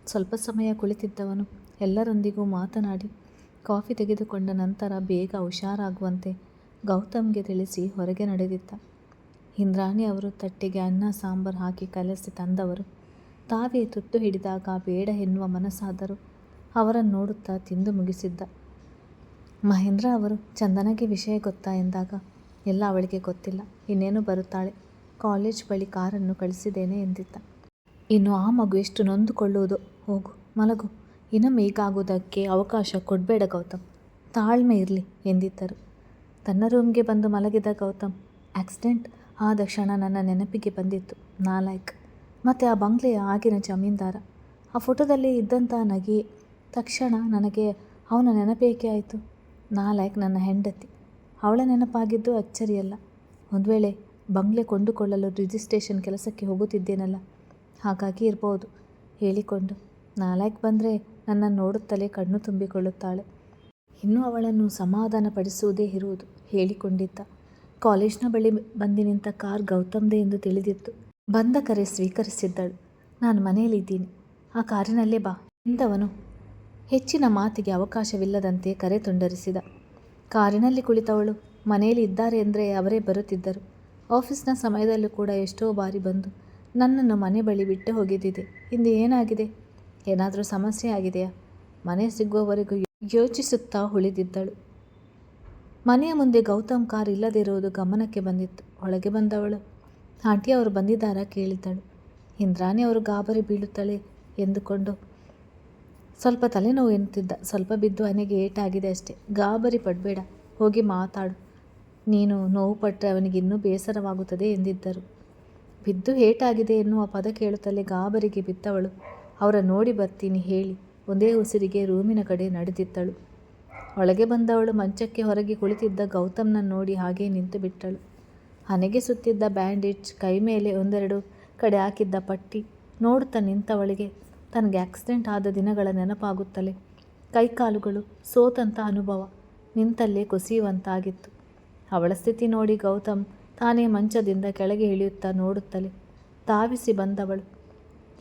ಸ್ವಲ್ಪ ಸಮಯ ಕುಳಿತಿದ್ದವನು ಎಲ್ಲರೊಂದಿಗೂ ಮಾತನಾಡಿ ಕಾಫಿ ತೆಗೆದುಕೊಂಡ ನಂತರ ಬೇಗ ಹುಷಾರಾಗುವಂತೆ ಗೌತಮ್ಗೆ ತಿಳಿಸಿ ಹೊರಗೆ ನಡೆದಿದ್ದ. ಇಂದ್ರಾಣಿ ಅವರು ತಟ್ಟೆಗೆ ಅನ್ನ ಸಾಂಬಾರು ಹಾಕಿ ಕಲಸಿ ತಂದವರು. ತಾವೇ ತುತ್ತು ಹಿಡಿದಾಗ ಬೇಡ ಎನ್ನುವ ಮನಸ್ಸಾದರೂ ಅವರನ್ನು ನೋಡುತ್ತಾ ತಿಂದು ಮುಗಿಸಿದ್ದ. ಮಹೇಂದ್ರ ಅವರು ಚಂದನಗೆ ವಿಷಯ ಗೊತ್ತಾ ಎಂದಾಗ, ಎಲ್ಲ ಅವಳಿಗೆ ಗೊತ್ತಿಲ್ಲ, ಇನ್ನೇನು ಬರುತ್ತಾಳೆ, ಕಾಲೇಜ್ ಬಳಿ ಕಾರನ್ನು ಕಳಿಸಿದ್ದೇನೆ ಎಂದಿದ್ದ. ಇನ್ನು ಆ ಮಗು ಎಷ್ಟು ನೊಂದುಕೊಳ್ಳುವುದು, ಹೋಗು ಮಲಗು, ಇನ್ನೊಮ್ಮೆ ಹೀಗಾಗುವುದಕ್ಕೆ ಅವಕಾಶ ಕೊಡಬೇಡ ಗೌತಮ್, ತಾಳ್ಮೆ ಇರಲಿ ಎಂದಿದ್ದರು. ತನ್ನ ರೂಮ್ಗೆ ಬಂದು ಮಲಗಿದ ಗೌತಮ್, ಆಕ್ಸಿಡೆಂಟ್ ಆದ ಕ್ಷಣ ನನ್ನ ನೆನಪಿಗೆ ಬಂದಿತ್ತು ನಾಲಾಯಕ್, ಮತ್ತು ಆ ಬಂಗ್ಲೆಯ ಆಗಿನ ಜಮೀನ್ದಾರ, ಆ ಫೋಟೋದಲ್ಲಿ ಇದ್ದಂಥ ನಗೆ. ತಕ್ಷಣ ನನಗೆ ಅವನ ನೆನಪೇಕೆ ಆಯಿತು? ನಾಲಾಯಕ್ ನನ್ನ ಹೆಂಡತಿ, ಅವಳ ನೆನಪಾಗಿದ್ದು ಅಚ್ಚರಿಯಲ್ಲ. ಒಂದು ವೇಳೆ ಬಂಗ್ಲೆ ಕೊಂಡುಕೊಳ್ಳಲು ರಿಜಿಸ್ಟ್ರೇಷನ್ ಕೆಲಸಕ್ಕೆ ಹೋಗುತ್ತಿದ್ದೇನಲ್ಲ, ಹಾಗಾಗಿ ಇರ್ಬೋದು ಹೇಳಿಕೊಂಡು, ನಾಲಾಯಕ್ ಬಂದರೆ ನನ್ನನ್ನು ನೋಡುತ್ತಲೇ ಕಣ್ಣು ತುಂಬಿಕೊಳ್ಳುತ್ತಾಳೆ, ಇನ್ನೂ ಅವಳನ್ನು ಸಮಾಧಾನಪಡಿಸುವುದೇ ಇರುವುದು ಹೇಳಿಕೊಂಡಿದ್ದ. ಕಾಲೇಜ್ನ ಬಳಿ ಬಂದು ನಿಂತ ಕಾರ್ ಗೌತಮ್ದೇ ಎಂದು ತಿಳಿದಿತ್ತು. ಬಂದ ಕರೆ ಸ್ವೀಕರಿಸಿದ್ದಳು. ನಾನು ಮನೆಯಲ್ಲಿದ್ದೀನಿ, ಆ ಕಾರಿನಲ್ಲೇ ಬಾ ಎಂದವನು ಹೆಚ್ಚಿನ ಮಾತಿಗೆ ಅವಕಾಶವಿಲ್ಲದಂತೆ ಕರೆ ತುಂಡರಿಸಿದ. ಕಾರಿನಲ್ಲಿ ಕುಳಿತವಳು ಮನೆಯಲ್ಲಿ ಇದ್ದಾರೆ ಎಂದರೆ ಅವರೇ ಬರುತ್ತಿದ್ದರು. ಆಫೀಸ್ನ ಸಮಯದಲ್ಲೂ ಕೂಡ ಎಷ್ಟೋ ಬಾರಿ ಬಂದು ನನ್ನನ್ನು ಮನೆ ಬಳಿ ಬಿಟ್ಟು ಹೋಗಿದ್ದಿದೆ. ಇಂದು ಏನಾಗಿದೆ? ಏನಾದರೂ ಸಮಸ್ಯೆ ಆಗಿದೆಯಾ? ಮನೆ ಸಿಗುವವರೆಗೂ ಯೋಚಿಸುತ್ತಾ ಉಳಿದಿದ್ದಳು. ಮನೆಯ ಮುಂದೆ ಗೌತಮ್ ಕಾರ್ ಇಲ್ಲದಿರುವುದು ಗಮನಕ್ಕೆ ಬಂದಿತ್ತು. ಒಳಗೆ ಬಂದವಳು, ಆಂಟಿ ಅವರು ಬಂದಿದ್ದಾರಾ ಕೇಳಿದ್ದಳು. ಇಂದ್ರಾಣಿ ಅವರು ಗಾಬರಿ ಬೀಳುತ್ತಳೆ ಎಂದುಕೊಂಡು ಸ್ವಲ್ಪ ತಲೆನೋವು ಎನ್ನುತ್ತಿದ್ದ. ಸ್ವಲ್ಪ ಬಿದ್ದು ಹಣೆಗೆ ಏಟಾಗಿದೆ ಅಷ್ಟೇ, ಗಾಬರಿ ಪಡಬೇಡ, ಹೋಗಿ ಮಾತಾಡು, ನೀನು ನೋವು ಪಟ್ಟರೆ ಅವನಿಗೆ ಇನ್ನೂ ಬೇಸರವಾಗುತ್ತದೆ ಎಂದಿದ್ದರು. ಬಿದ್ದು ಏಟಾಗಿದೆ ಎನ್ನುವ ಪದ ಕೇಳುತ್ತಲೇ ಗಾಬರಿಗೆ ಬಿದ್ದವಳು ಅವರ ನೋಡಿ ಬರ್ತೀನಿ ಹೇಳಿ ಒಂದೇ ಉಸಿರಿಗೆ ರೂಮಿನ ಕಡೆ ನಡೆದಿದ್ದಳು. ಒಳಗೆ ಬಂದವಳು ಮಂಚಕ್ಕೆ ಹೊರಗೆ ಕುಳಿತಿದ್ದ ಗೌತಮ್ನನ್ನು ನೋಡಿ ಹಾಗೇ ನಿಂತು ಬಿಟ್ಟಳು. ಹಣೆಗೆ ಸುತ್ತಿದ್ದ ಬ್ಯಾಂಡೇಜ್, ಕೈ ಮೇಲೆ ಒಂದೆರಡು ಕಡೆ ಹಾಕಿದ್ದ ಪಟ್ಟಿ ನೋಡುತ್ತಾ ನಿಂತವಳಿಗೆ ತನಗೆ ಆಕ್ಸಿಡೆಂಟ್ ಆದ ದಿನಗಳ ನೆನಪಾಗುತ್ತಲೇ ಕೈಕಾಲುಗಳು ಸೋತಂಥ ಅನುಭವ ನಿಂತಲ್ಲೇ ಕುಸಿಯುವಂತಾಗಿತ್ತು. ಅವಳ ಸ್ಥಿತಿ ನೋಡಿ ಗೌತಮ್ ತಾನೇ ಮಂಚದಿಂದ ಕೆಳಗೆ ಇಳಿಯುತ್ತಾ ನೋಡುತ್ತಲೇ ಧಾವಿಸಿ ಬಂದವಳು.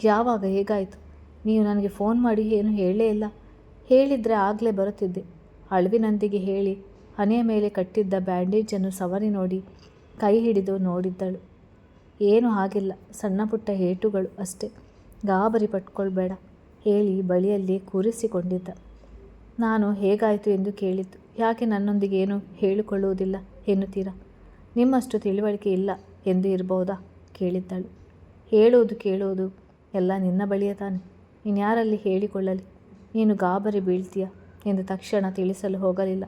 ಯಾವಾಗ, ಹೇಗಾಯಿತು? ನೀವು ನನಗೆ ಫೋನ್ ಮಾಡಿ ಏನು ಹೇಳಲೇ ಇಲ್ಲ. ಹೇಳಿದರೆ ಆಗಲೇ ಬರುತ್ತಿದ್ದೆ. ಅಳುವಿನೊಂದಿಗೆ ಹೇಳಿ ಹಣೆಯ ಮೇಲೆ ಕಟ್ಟಿದ್ದ ಬ್ಯಾಂಡೇಜನ್ನು ಸವರಿ ನೋಡಿ ಕೈ ಹಿಡಿದು ನೋಡಿದ್ದಳು. ಏನು ಆಗಿಲ್ಲ, ಸಣ್ಣ ಪುಟ್ಟ ಏಟುಗಳು ಅಷ್ಟೇ, ಗಾಬರಿ ಪಟ್ಕೊಳ್ಬೇಡ ಹೇಳಿ ಬಳಿಯಲ್ಲಿ ಕೂರಿಸಿಕೊಂಡಿದ್ದ. ನಾನು ಹೇಗಾಯಿತು ಎಂದು ಕೇಳಿದ್ದು. ಯಾಕೆ ನನ್ನೊಂದಿಗೆ ಏನು ಹೇಳಿಕೊಳ್ಳುವುದಿಲ್ಲ ಎನ್ನುತ್ತೀರಾ? ನಿಮ್ಮಷ್ಟು ತಿಳುವಳಿಕೆ ಇಲ್ಲ ಎಂದು ಇರಬಹುದಾ ಕೇಳಿದ್ದಳು. ಹೇಳುವುದು ಕೇಳುವುದು ಎಲ್ಲ ನಿನ್ನ ಬಳಿಯೇ ತಾನೆ, ಇನ್ಯಾರಲ್ಲಿ ಹೇಳಿಕೊಳ್ಳಲಿ? ನೀನು ಗಾಬರಿ ಬೀಳ್ತೀಯ ಎಂದು ತಕ್ಷಣ ತಿಳಿಸಲು ಹೋಗಲಿಲ್ಲ.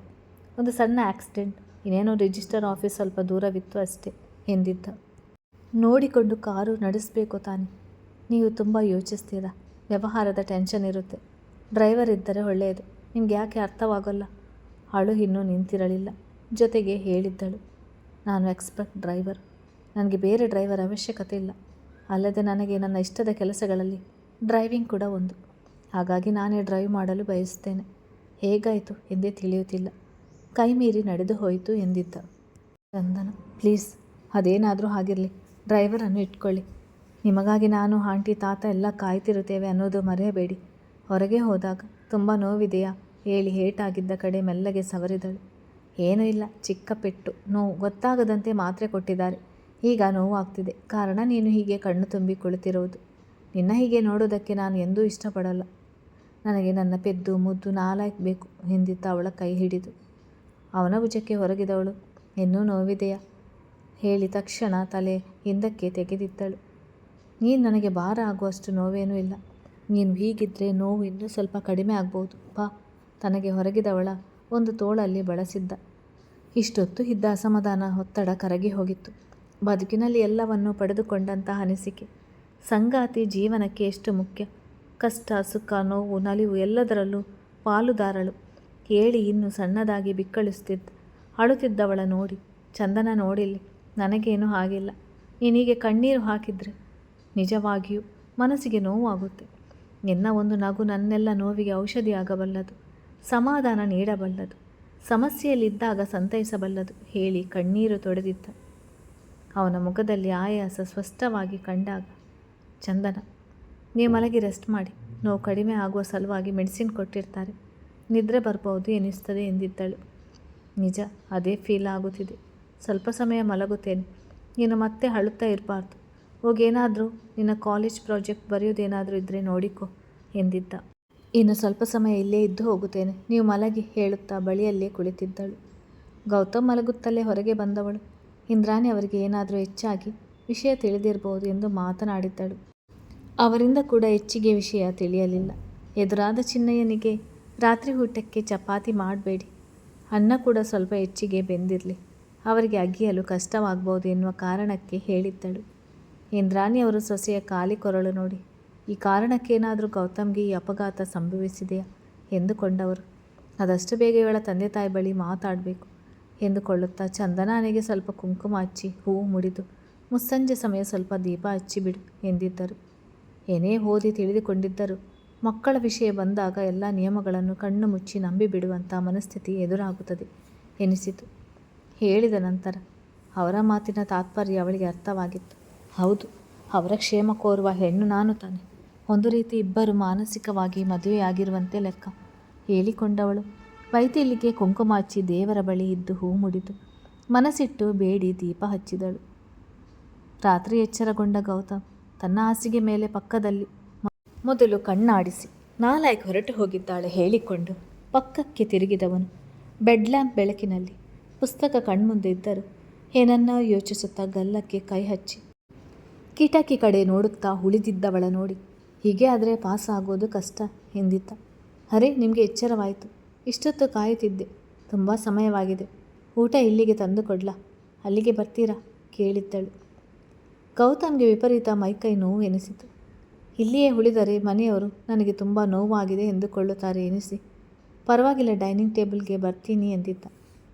ಒಂದು ಸಣ್ಣ ಆಕ್ಸಿಡೆಂಟ್, ಇನ್ನೇನೋ ರಿಜಿಸ್ಟರ್ ಆಫೀಸ್ ಸ್ವಲ್ಪ ದೂರವಿತ್ತು ಅಷ್ಟೇ ಎಂದಿದ್ದ. ನೋಡಿಕೊಂಡು ಕಾರು ನಡೆಸಬೇಕು ತಾನೆ. ನೀವು ತುಂಬ ಯೋಚಿಸ್ತೀರಾ, ವ್ಯವಹಾರದ ಟೆನ್ಷನ್ ಇರುತ್ತೆ. ಡ್ರೈವರ್ ಇದ್ದರೆ ಒಳ್ಳೆಯದು. ನಿಮ್ಗೆ ಯಾಕೆ ಅರ್ಥವಾಗಲ್ಲ? ಅಳು ಇನ್ನೂ ನಿಂತಿರಲಿಲ್ಲ. ಜೊತೆಗೆ ಹೇಳಿದ್ದಳು, ನಾನು ಎಕ್ಸ್ಪರ್ಟ್ ಡ್ರೈವರ್, ನನಗೆ ಬೇರೆ ಡ್ರೈವರ್ ಅವಶ್ಯಕತೆ ಇಲ್ಲ. ಅಲ್ಲದೆ ನನಗೆ ನನ್ನ ಇಷ್ಟದ ಕೆಲಸಗಳಲ್ಲಿ ಡ್ರೈವಿಂಗ್ ಕೂಡ ಒಂದು. ಹಾಗಾಗಿ ನಾನೇ ಡ್ರೈವ್ ಮಾಡಲು ಬಯಸುತ್ತೇನೆ. ಹೇಗಾಯಿತು ಎಂದೇ ತಿಳಿಯುತ್ತಿಲ್ಲ, ಕೈ ಮೀರಿ ನಡೆದು ಹೋಯಿತು ಎಂದಿದ್ದ. ಚಂದನ, ಪ್ಲೀಸ್, ಅದೇನಾದರೂ ಆಗಿರಲಿ, ಡ್ರೈವರನ್ನು ಇಟ್ಕೊಳ್ಳಿ. ನಿಮಗಾಗಿ ನಾನು, ಆಂಟಿ, ತಾತ ಎಲ್ಲ ಕಾಯ್ತಿರುತ್ತೇವೆ ಅನ್ನೋದು ಮರೆಯಬೇಡಿ. ಹೊರಗೆ ಹೋದಾಗ ತುಂಬ ನೋವಿದೆಯಾ ಹೇಳಿ ಏಟಾಗಿದ್ದ ಕಡೆ ಮೆಲ್ಲಗೆ ಸವರಿದಳು. ಏನೂ ಇಲ್ಲ, ಚಿಕ್ಕ ಪೆಟ್ಟು, ನೋವು ಗೊತ್ತಾಗದಂತೆ ಮಾತ್ರೆ ಕೊಟ್ಟಿದ್ದಾರೆ. ಈಗ ನೋವಾಗ್ತಿದೆ. ಕಾರಣ ನೀನು ಹೀಗೆ ಕಣ್ಣು ತುಂಬಿ ಕುಳಿತಿರುವುದು. ನಿನ್ನ ಹೀಗೆ ನೋಡೋದಕ್ಕೆ ನಾನು ಎಂದೂ ಇಷ್ಟಪಡಲ್ಲ. ನನಗೆ ನನ್ನ ಪೆದ್ದು ಮುದ್ದು ನಾಲಾಯಕ್ ಬೇಕು ಎಂದಿದ್ದ ಅವಳ ಕೈ ಹಿಡಿದು. ಅವನ ಭುಜಕ್ಕೆ ಹೊರಗಿದವಳು, ಇನ್ನೂ ನೋವಿದೆಯಾ ಹೇಳಿ ತಕ್ಷಣ ತಲೆ ಹಿಂದಕ್ಕೆ ತೆಗೆದಿದ್ದಳು. ನೀನು ನನಗೆ ಭಾರ ಆಗುವಷ್ಟು ನೋವೇನೂ ಇಲ್ಲ. ನೀನು ಹೀಗಿದ್ದರೆ ನೋವು ಇನ್ನೂ ಸ್ವಲ್ಪ ಕಡಿಮೆ ಆಗ್ಬೋದು. ಬಾ. ತನಗೆ ಹೊರಗಿದವಳ ಒಂದು ತೋಳಲ್ಲಿ ಬಳಸಿದ್ದ. ಇಷ್ಟೊತ್ತು ಇದ್ದ ಅಸಮಾಧಾನ, ಒತ್ತಡ ಕರಗಿ ಹೋಗಿತ್ತು. ಬದುಕಿನಲ್ಲಿ ಎಲ್ಲವನ್ನೂ ಪಡೆದುಕೊಂಡಂತಹ ಅನಿಸಿಕೆ. ಸಂಗಾತಿ ಜೀವನಕ್ಕೆ ಎಷ್ಟು ಮುಖ್ಯ. ಕಷ್ಟ, ಸುಖ, ನೋವು, ನಲಿವು ಎಲ್ಲದರಲ್ಲೂ ಪಾಲುದಾರಳು. ಹೇಳಿ ಇನ್ನೂ ಸಣ್ಣದಾಗಿ ಬಿಕ್ಕಳಿಸುತ್ತಿದ್ದ ಅಳುತ್ತಿದ್ದವಳ ನೋಡಿ, ಚಂದನ ನೋಡಿಲ್ಲಿ, ನನಗೇನೂ ಆಗಿಲ್ಲ. ನೀನೀಗೆ ಕಣ್ಣೀರು ಹಾಕಿದರೆ ನಿಜವಾಗಿಯೂ ಮನಸ್ಸಿಗೆ ನೋವಾಗುತ್ತೆ. ನಿನ್ನ ಒಂದು ನಗು ನನ್ನೆಲ್ಲ ನೋವಿಗೆ ಔಷಧಿಯಾಗಬಲ್ಲದು, ಸಮಾಧಾನ ನೀಡಬಲ್ಲದು, ಸಮಸ್ಯೆಯಲ್ಲಿದ್ದಾಗ ಸಂತೈಸಬಲ್ಲದು ಹೇಳಿ ಕಣ್ಣೀರು ತೊಡೆದಿದ್ದ. ಅವನ ಮುಖದಲ್ಲಿ ಆಯಾಸ ಸ್ಪಷ್ಟವಾಗಿ ಕಂಡಾಗ, ಚಂದನ, ನೀವು ಮಲಗಿ ರೆಸ್ಟ್ ಮಾಡಿ. ನೋವು ಕಡಿಮೆ ಆಗುವ ಸಲುವಾಗಿ ಮೆಡಿಸಿನ್ ಕೊಟ್ಟಿರ್ತಾರೆ, ನಿದ್ರೆ ಬರ್ಬೋದು ಎನಿಸ್ತದೆ ಎಂದಿದ್ದಳು. ನಿಜ, ಅದೇ ಫೀಲ್ ಆಗುತ್ತಿದೆ. ಸ್ವಲ್ಪ ಸಮಯ ಮಲಗುತ್ತೇನೆ. ನೀನು ಮತ್ತೆ ಅಳುತ್ತಾ ಇರಬಾರ್ದು. ಹೋಗೇನಾದರೂ ನಿನ್ನ ಕಾಲೇಜ್ ಪ್ರಾಜೆಕ್ಟ್ ಬರೆಯೋದೇನಾದರೂ ಇದ್ದರೆ ನೋಡಿಕೊ ಎಂದಿದ್ದ. ಇನ್ನು ಸ್ವಲ್ಪ ಸಮಯ ಇಲ್ಲೇ ಇದ್ದು ಹೋಗುತ್ತೇನೆ, ನೀವು ಮಲಗಿ ಹೇಳುತ್ತಾ ಬಳಿಯಲ್ಲೇ ಕುಳಿತಿದ್ದಳು. ಗೌತಮ್ ಮಲಗುತ್ತಲೇ ಹೊರಗೆ ಬಂದವಳು ಇಂದ್ರಾಣಿ ಅವರಿಗೆ ಏನಾದರೂ ಹೆಚ್ಚಾಗಿ ವಿಷಯ ತಿಳಿದಿರಬಹುದು ಎಂದು ಮಾತನಾಡಿದ್ದಳು. ಅವರಿಂದ ಕೂಡ ಹೆಚ್ಚಿಗೆ ವಿಷಯ ತಿಳಿಯಲಿಲ್ಲ. ಎದುರಾದ ಚಿನ್ನಯ್ಯನಿಗೆ ರಾತ್ರಿ ಊಟಕ್ಕೆ ಚಪಾತಿ ಮಾಡಬೇಡಿ, ಅನ್ನ ಕೂಡ ಸ್ವಲ್ಪ ಹೆಚ್ಚಿಗೆ ಬೆಂದಿರಲಿ, ಅವರಿಗೆ ಅಗಿಯಲು ಕಷ್ಟವಾಗಬಹುದು ಎನ್ನುವ ಕಾರಣಕ್ಕೆ ಹೇಳಿದ್ದಳು. ಇಂದ್ರಾಣಿಯವರು ಸೊಸೆಯ ಖಾಲಿ ಕೊರಳು ನೋಡಿ, ಈ ಕಾರಣಕ್ಕೇನಾದರೂ ಗೌತಮ್ಗೆ ಈ ಅಪಘಾತ ಸಂಭವಿಸಿದೆಯಾ ಎಂದುಕೊಂಡವರು. ಅದಷ್ಟು ಬೇಗ ಇವಳ ತಂದೆ ತಾಯಿ ಬಳಿ ಮಾತಾಡಬೇಕು ಎಂದುಕೊಳ್ಳುತ್ತಾ ಚಂದನ ಹಣೆಗೆ ಸ್ವಲ್ಪ ಕುಂಕುಮ ಹಚ್ಚಿ ಹೂವು ಮುಡಿದು ಮುಸ್ಸಂಜೆ ಸಮಯ ಸ್ವಲ್ಪ ದೀಪ ಹಚ್ಚಿಬಿಡು ಎಂದಿದ್ದರು. ಏನೇ ಓದಿ ತಿಳಿದುಕೊಂಡಿದ್ದರೂ ಮಕ್ಕಳ ವಿಷಯ ಬಂದಾಗ ಎಲ್ಲ ನಿಯಮಗಳನ್ನು ಕಣ್ಣು ಮುಚ್ಚಿ ನಂಬಿಬಿಡುವಂಥ ಮನಸ್ಥಿತಿ ಎದುರಾಗುತ್ತದೆ ಎನಿಸಿತು. ಹೇಳಿದ ನಂತರ ಅವರ ಮಾತಿನ ತಾತ್ಪರ್ಯ ಅವಳಿಗೆ ಅರ್ಥವಾಗಿತ್ತು. ಹೌದು, ಅವರ ಕ್ಷೇಮ ಕೋರುವ ಹೆಣ್ಣು ನಾನು ತಾನೆ. ಒಂದು ರೀತಿ ಇಬ್ಬರು ಮಾನಸಿಕವಾಗಿ ಮದುವೆಯಾಗಿರುವಂತೆ ಲೆಕ್ಕ ಹೇಳಿಕೊಂಡವಳು ಬೈತಿಲಿಗೆ ಕುಂಕುಮ ಹಚ್ಚಿ ದೇವರ ಬಳಿ ಇದ್ದು ಹೂ ಮುಡಿದು ಮನಸ್ಸಿಟ್ಟು ಬೇಡಿ ದೀಪ ಹಚ್ಚಿದಳು. ರಾತ್ರಿ ಎಚ್ಚರಗೊಂಡ ಗೌತಮ್ ತನ್ನ ಹಾಸಿಗೆ ಮೇಲೆ ಪಕ್ಕದಲ್ಲಿ ಮೊದಲು ಕಣ್ಣಾಡಿಸಿ ನಾಲಾಯಕ್ ಹೊರಟು ಹೋಗಿದ್ದಾಳೆ ಹೇಳಿಕೊಂಡು ಪಕ್ಕಕ್ಕೆ ತಿರುಗಿದವನು ಬೆಡ್ ಲ್ಯಾಂಪ್ ಬೆಳಕಿನಲ್ಲಿ ಪುಸ್ತಕ ಕಣ್ಮುಂದೆ ಇದ್ದರು ಏನನ್ನ ಯೋಚಿಸುತ್ತಾ ಗಲ್ಲಕ್ಕೆ ಕೈ ಹಚ್ಚಿ ಕಿಟಕಿ ಕಡೆ ನೋಡುತ್ತಾ ಉಳಿದಿದ್ದವಳ ನೋಡಿ, ಹೀಗೆ ಆದರೆ ಪಾಸ್ ಆಗೋದು ಕಷ್ಟ ಎಂದಿದ್ದ. ಅರೆ, ನಿಮಗೆ ಎಚ್ಚರವಾಯಿತು. ಇಷ್ಟೊತ್ತು ಕಾಯುತ್ತಿದ್ದೆ, ತುಂಬ ಸಮಯವಾಗಿದೆ. ಊಟ ಇಲ್ಲಿಗೆ ತಂದು ಕೊಡ್ಲಾ, ಅಲ್ಲಿಗೆ ಬರ್ತೀರಾ ಕೇಳಿದ್ದಳು. ಗೌತಮ್ಗೆ ವಿಪರೀತ ಮೈಕೈ ನೋವು ಎನಿಸಿತು. ಇಲ್ಲಿಯೇ ಉಳಿದರೆ ಮನೆಯವರು ನನಗೆ ತುಂಬ ನೋವಾಗಿದೆ ಎಂದುಕೊಳ್ಳುತ್ತಾರೆ ಎನಿಸಿ ಪರವಾಗಿಲ್ಲ ಡೈನಿಂಗ್ ಟೇಬಲ್ಗೆ ಬರ್ತೀನಿ ಎಂದಿದ್ದ.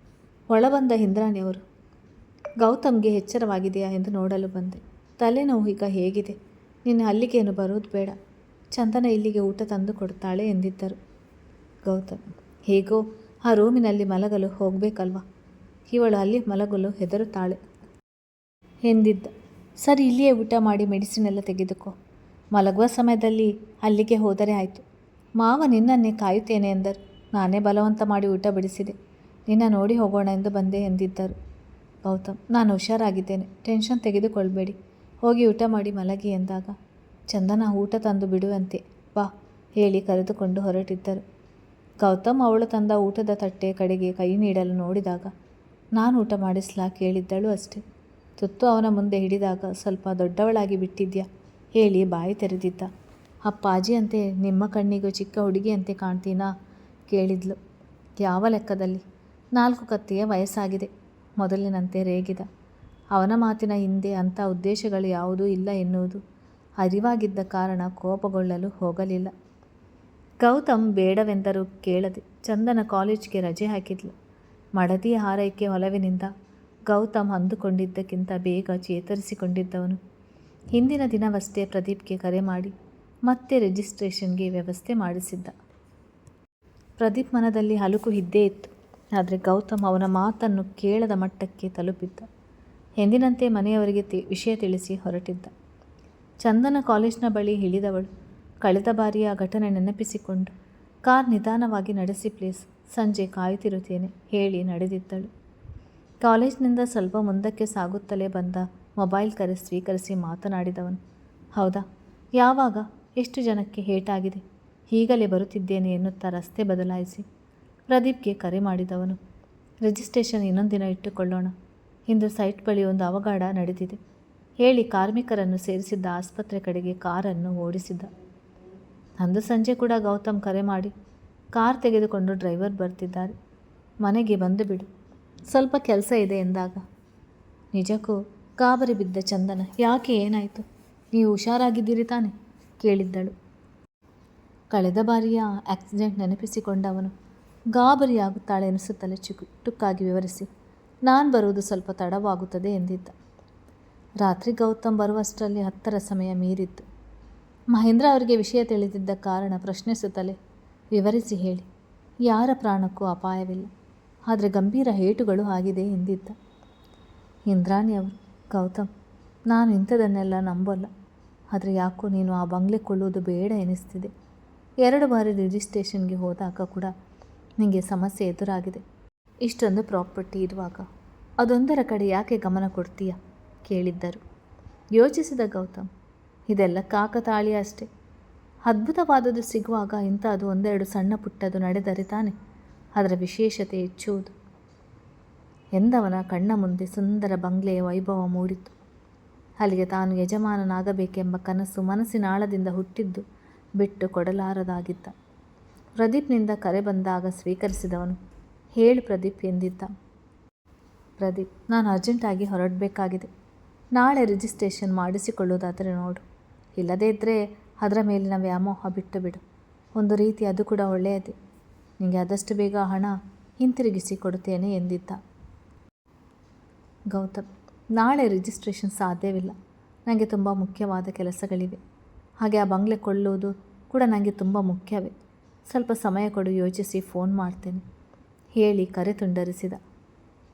ಒಳಬಂದ ಇಂದ್ರಾಣಿಯವರು ಗೌತಮ್ಗೆ ಎಚ್ಚರವಾಗಿದೆಯಾ ಎಂದು ನೋಡಲು ಬಂದೆ. ತಲೆನೋವು ಈಗ ಹೇಗಿದೆ, ನಿನ್ನ ಅಲ್ಲಿಗೇನು ಬರೋದು ಬೇಡ, ಚಂದನ ಇಲ್ಲಿಗೆ ಊಟ ತಂದು ಕೊಡ್ತಾಳೆ ಎಂದಿದ್ದರು. ಗೌತಮ್ ಹೇಗೋ ಆ ರೂಮಿನಲ್ಲಿ ಮಲಗಲು ಹೋಗಬೇಕಲ್ವ, ಇವಳು ಅಲ್ಲಿ ಮಲಗಲು ಹೆದರುತ್ತಾಳೆ ಎಂದಿದ್ದ. ಸರಿ, ಇಲ್ಲಿಯೇ ಊಟ ಮಾಡಿ ಮೆಡಿಸಿನ್ ಎಲ್ಲ ತೆಗೆದುಕೋ, ಮಲಗುವ ಸಮಯದಲ್ಲಿ ಅಲ್ಲಿಗೆ ಹೋದರೆ ಆಯಿತು. ಮಾವ ನಿನ್ನನ್ನೇ ಕಾಯುತ್ತೇನೆ ಎಂದರು. ನಾನೇ ಬಲವಂತ ಮಾಡಿ ಊಟ ಬಿಡಿಸಿದೆ, ನಿನ್ನ ನೋಡಿ ಹೋಗೋಣ ಎಂದು ಬಂದೆ ಎಂದಿದ್ದರು. ಗೌತಮ್ ನಾನು ಹುಷಾರಾಗಿದ್ದೇನೆ, ಟೆನ್ಷನ್ ತೆಗೆದುಕೊಳ್ಬೇಡಿ, ಹೋಗಿ ಊಟ ಮಾಡಿ ಮಲಗಿ ಎಂದಾಗ ಚಂದನ ಊಟ ತಂದು ಬಿಡುವಂತೆ ಬಾ ಹೇಳಿ ಕರೆದುಕೊಂಡು ಹೊರಟಿದ್ದರು. ಗೌತಮ್ ಅವಳು ತಂದ ಊಟದ ತಟ್ಟೆ ಕಡೆಗೆ ಕೈ ನೀಡಲು ನೋಡಿದಾಗ ನಾನು ಊಟ ಮಾಡಿಸ್ಲಾ ಕೇಳಿದ್ದಳು ಅಷ್ಟೆ. ತುತ್ತು ಅವನ ಮುಂದೆ ಹಿಡಿದಾಗ ಸ್ವಲ್ಪ ದೊಡ್ಡವಳಾಗಿ ಬಿಟ್ಟಿದ್ಯಾ ಹೇಳಿ ಬಾಯಿ ತೆರೆದಿದ್ದ. ಅಪ್ಪಾಜಿಯಂತೆ ನಿಮ್ಮ ಕಣ್ಣಿಗೂ ಚಿಕ್ಕ ಹುಡುಗಿಯಂತೆ ಕಾಣ್ತೀನಾ ಕೇಳಿದ್ಲು. ಯಾವ ಲೆಕ್ಕದಲ್ಲಿ, 4 ಕತ್ತಿಯ ವಯಸ್ಸಾಗಿದೆ, ಮೊದಲಿನಂತೆ ರೇಗಿದ. ಅವನ ಮಾತಿನ ಹಿಂದೆ ಅಂಥ ಉದ್ದೇಶಗಳು ಯಾವುದೂ ಇಲ್ಲ ಎನ್ನುವುದು ಅರಿವಾಗಿದ್ದ ಕಾರಣ ಕೋಪಗೊಳ್ಳಲು ಹೋಗಲಿಲ್ಲ. ಗೌತಮ್ ಬೇಡವೆಂದರೂ ಕೇಳದೆ ಚಂದನ ಕಾಲೇಜ್ಗೆ ರಜೆ ಹಾಕಿದ್ಲು. ಮಡದಿಯ ಹಾರೈಕೆ ಒಲವಿನಿಂದ ಗೌತಮ್ ಅಂದುಕೊಂಡಿದ್ದಕ್ಕಿಂತ ಬೇಗ ಚೇತರಿಸಿಕೊಂಡಿದ್ದವನು ಹಿಂದಿನ ದಿನವಷ್ಟೇ ಪ್ರದೀಪ್ಗೆ ಕರೆ ಮಾಡಿ ಮತ್ತೆ ರಿಜಿಸ್ಟ್ರೇಷನ್ಗೆ ವ್ಯವಸ್ಥೆ ಮಾಡಿಸಿದ್ದ. ಪ್ರದೀಪ್ ಮನದಲ್ಲಿ ಅಲುಕು ಇದ್ದೇ ಇತ್ತು. ಆದರೆ ಗೌತಮ್ ಅವನ ಮಾತನ್ನು ಕೇಳದ ಮಟ್ಟಕ್ಕೆ ತಲುಪಿದ್ದ. ಎಂದಿನಂತೆ ಮನೆಯವರಿಗೆ ವಿಷಯ ತಿಳಿಸಿ ಹೊರಟಿದ್ದ. ಚಂದನ ಕಾಲೇಜಿನ ಬಳಿ ಇಳಿದವಳು ಕಳೆದ ಬಾರಿಯ ಘಟನೆ ನೆನಪಿಸಿಕೊಂಡು ಕಾರ್ ನಿಧಾನವಾಗಿ ನಡೆಸಿ ಪ್ಲೀಸ್, ಸಂಜೆ ಕಾಯುತ್ತಿರುತ್ತೇನೆ ಹೇಳಿ ನಡೆದಿದ್ದಳು. ಕಾಲೇಜಿನಿಂದ ಸ್ವಲ್ಪ ಮುಂದಕ್ಕೆ ಸಾಗುತ್ತಲೇ ಬಂದ ಮೊಬೈಲ್ ಕರೆ ಸ್ವೀಕರಿಸಿ ಮಾತನಾಡಿದವನು ಹೌದಾ, ಯಾವಾಗ, ಎಷ್ಟು ಜನಕ್ಕೆ ಏಟಾಗಿದೆ, ಈಗಲೇ ಬರುತ್ತಿದ್ದೇನೆ ಎನ್ನುತ್ತಾ ರಸ್ತೆ ಬದಲಾಯಿಸಿ ಪ್ರದೀಪ್ಗೆ ಕರೆ ಮಾಡಿದವನು ರಿಜಿಸ್ಟ್ರೇಷನ್ ಇನ್ನೊಂದು ದಿನ ಇಟ್ಟುಕೊಳ್ಳೋಣ, ಇಂದು ಸೈಟ್ ಬಳಿ ಒಂದು ಅವಘಡ ನಡೆದಿದೆ ಹೇಳಿ ಕಾರ್ಮಿಕರನ್ನು ಸೇರಿಸಿದ್ದ ಆಸ್ಪತ್ರೆ ಕಡೆಗೆ ಕಾರನ್ನು ಓಡಿಸಿದ್ದ. ಅಂದು ಸಂಜೆ ಕೂಡ ಗೌತಮ್ ಕರೆ ಮಾಡಿ ಕಾರ್ ತೆಗೆದುಕೊಂಡು ಡ್ರೈವರ್ ಬರ್ತಿದ್ದಾರೆ, ಮನೆಗೆ ಬಂದು ಬಿಡು, ಸ್ವಲ್ಪ ಕೆಲಸ ಇದೆ ಎಂದಾಗ ನಿಜಕ್ಕೂ ಗಾಬರಿ ಬಿದ್ದ ಚಂದನ ಯಾಕೆ, ಏನಾಯಿತು, ನೀವು ಹುಷಾರಾಗಿದ್ದೀರಿ ತಾನೆ ಕೇಳಿದ್ದಳು. ಕಳೆದ ಬಾರಿಯ ಆಕ್ಸಿಡೆಂಟ್ ನೆನಪಿಸಿಕೊಂಡವನು ಗಾಬರಿಯಾಗುತ್ತಾಳೆ ಎನಿಸುತ್ತಲೇ ಚುಟುಕಾಗಿ ವಿವರಿಸಿ ನಾನು ಬರುವುದು ಸ್ವಲ್ಪ ತಡವಾಗುತ್ತದೆ ಎಂದಿದ್ದ. ರಾತ್ರಿ ಗೌತಮ್ ಬರುವಷ್ಟರಲ್ಲಿ 10ರ ಸಮಯ ಮೀರಿತ್ತು. ಮಹೇಂದ್ರ ಅವರಿಗೆ ವಿಷಯ ತಿಳಿದಿದ್ದ ಕಾರಣ ಪ್ರಶ್ನಿಸುತ್ತಲೇ ವಿವರಿಸಿ ಹೇಳಿ ಯಾರ ಪ್ರಾಣಕ್ಕೂ ಅಪಾಯವಿಲ್ಲ, ಆದರೆ ಗಂಭೀರ ಏಟುಗಳು ಆಗಿದೆ ಎಂದಿದ್ದ. ಇಂದ್ರಾಣಿಯವರು ಗೌತಮ್ ನಾನು ಇಂಥದನ್ನೆಲ್ಲ ನಂಬಲ್ಲ, ಆದರೆ ಯಾಕೋ ನೀನು ಆ ಬಂಗ್ಲೆ ಕೊಳ್ಳುವುದು ಬೇಡ ಎನಿಸ್ತಿದೆ. 2 ಬಾರಿ ರಿಜಿಸ್ಟ್ರೇಷನ್ಗೆ ಹೋದಾಗ ಕೂಡ ನಿಮಗೆ ಸಮಸ್ಯೆ ಎದುರಾಗಿದೆ. ಇಷ್ಟೊಂದು ಪ್ರಾಪರ್ಟಿ ಇರುವಾಗ ಅದೊಂದರ ಕಡೆ ಯಾಕೆ ಗಮನ ಕೊಡ್ತೀಯಾ ಕೇಳಿದ್ದರು. ಯೋಚಿಸಿದ ಗೌತಮ್ ಇದೆಲ್ಲ ಕಾಕತಾಳೀಯ ಅಷ್ಟೇ, ಅದ್ಭುತವಾದದ್ದು ಸಿಗುವಾಗ ಇಂಥದ್ದು ಒಂದೆರಡು ಸಣ್ಣ ಪುಟ್ಟದು ನಡೆದರೆ ತಾನೆ ಅದರ ವಿಶೇಷತೆ ಹೆಚ್ಚುವುದು ಎಂದವನ ಕಣ್ಣ ಮುಂದೆ ಸುಂದರ ಬಂಗ್ಲೆಯ ವೈಭವ ಮೂಡಿತು. ಅಲ್ಲಿಗೆ ತಾನು ಯಜಮಾನನಾಗಬೇಕೆಂಬ ಕನಸು ಮನಸ್ಸಿನ ಆಳದಿಂದ ಹುಟ್ಟಿದ್ದು ಬಿಟ್ಟು ಕೊಡಲಾರದಾಗಿದ್ದ. ಪ್ರದೀಪ್ನಿಂದ ಕರೆ ಬಂದಾಗ ಸ್ವೀಕರಿಸಿದವನು ಹೇಳು ಪ್ರದೀಪ್ ಎಂದಿದ್ದ. ಪ್ರದೀಪ್ ನಾನು ಅರ್ಜೆಂಟಾಗಿ ಹೊರಡಬೇಕಾಗಿದೆ, ನಾಳೆ ರಿಜಿಸ್ಟ್ರೇಷನ್ ಮಾಡಿಸಿಕೊಳ್ಳುವುದಾದರೆ ನೋಡು, ಇಲ್ಲದೇ ಇದ್ದರೆ ಅದರ ಮೇಲಿನ ವ್ಯಾಮೋಹ ಬಿಟ್ಟು ಬಿಡು, ಒಂದು ರೀತಿ ಅದು ಕೂಡ ಒಳ್ಳೆಯದೇ, ನಿಮಗೆ ಆದಷ್ಟು ಬೇಗ ಹಣ ಹಿಂತಿರುಗಿಸಿ ಕೊಡುತ್ತೇನೆ ಎಂದಿದ್ದ. ಗೌತಮ್ ನಾಳೆ ರಿಜಿಸ್ಟ್ರೇಷನ್ ಸಾಧ್ಯವಿಲ್ಲ, ನನಗೆ ತುಂಬ ಮುಖ್ಯವಾದ ಕೆಲಸಗಳಿವೆ, ಹಾಗೆ ಆ ಬಂಗ್ಲೆ ಕೊಳ್ಳುವುದು ಕೂಡ ನನಗೆ ತುಂಬ ಮುಖ್ಯವೇ, ಸ್ವಲ್ಪ ಸಮಯ ಕೊಡು, ಯೋಚಿಸಿ ಫೋನ್ ಮಾಡ್ತೇನೆ ಹೇಳಿ ಕರೆ ತುಂಡರಿಸಿದ.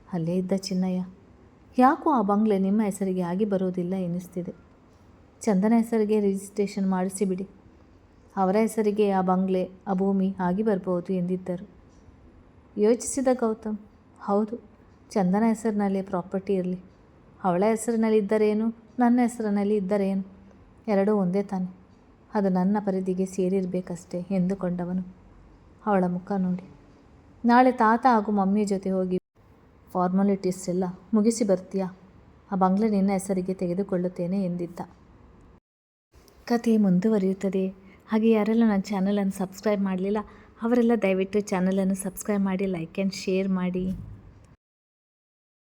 ಅಲ್ಲೇ ಇದ್ದ ಚಿನ್ನಯ್ಯ ಯಾಕೋ ಆ ಬಂಗ್ಲೆ ನಿಮ್ಮ ಹೆಸರಿಗೆ ಆಗಿ ಬರುವುದಿಲ್ಲ ಎನ್ನಿಸ್ತಿದೆ, ಚಂದನ ಹೆಸರಿಗೆ ರಿಜಿಸ್ಟ್ರೇಷನ್ ಮಾಡಿಸಿಬಿಡಿ, ಅವರ ಹೆಸರಿಗೆ ಆ ಬಂಗ್ಲೆ ಆ ಭೂಮಿ ಆಗಿ ಬರ್ಬೋದು ಎಂದಿದ್ದರು. ಯೋಚಿಸಿದ ಗೌತಮ್ ಹೌದು, ಚಂದನ ಹೆಸರಿನಲ್ಲಿ ಪ್ರಾಪರ್ಟಿ ಇರಲಿ, ಅವಳ ಹೆಸರಿನಲ್ಲಿ ಇದ್ದರೇನು ನನ್ನ ಹೆಸರಿನಲ್ಲಿ ಇದ್ದರೇನು, ಎರಡೂ ಒಂದೇ ತಾನೆ, ಅದು ನನ್ನ ಪರಿಧಿಗೆ ಸೇರಿರಬೇಕಷ್ಟೇ ಎಂದುಕೊಂಡವನು ಅವಳ ಮುಖ ನೋಡಿ ನಾಳೆ ತಾತ ಹಾಗೂ ಮಮ್ಮಿಯ ಜೊತೆ ಹೋಗಿ ಫಾರ್ಮಾಲಿಟೀಸ್ ಎಲ್ಲ ಮುಗಿಸಿ ಬರ್ತೀಯಾ, ಆ ಬಂಗ್ಲೆ ನಿನ್ನ ಹೆಸರಿಗೆ ತೆಗೆದುಕೊಳ್ಳುತ್ತೇನೆ ಎಂದಿದ್ದ. ಕತೆ ಮುಂದುವರಿಯುತ್ತದೆ. ಹಾಗೆ ಯಾರೆಲ್ಲ ನನ್ನ ಚಾನಲನ್ನು ಸಬ್ಸ್ಕ್ರೈಬ್ ಮಾಡಲಿಲ್ಲ ಅವರೆಲ್ಲ ದಯವಿಟ್ಟು ಚಾನಲನ್ನು ಸಬ್ಸ್ಕ್ರೈಬ್ ಮಾಡಿ, ಲೈಕ್ ಆ್ಯಂಡ್ ಶೇರ್ ಮಾಡಿ.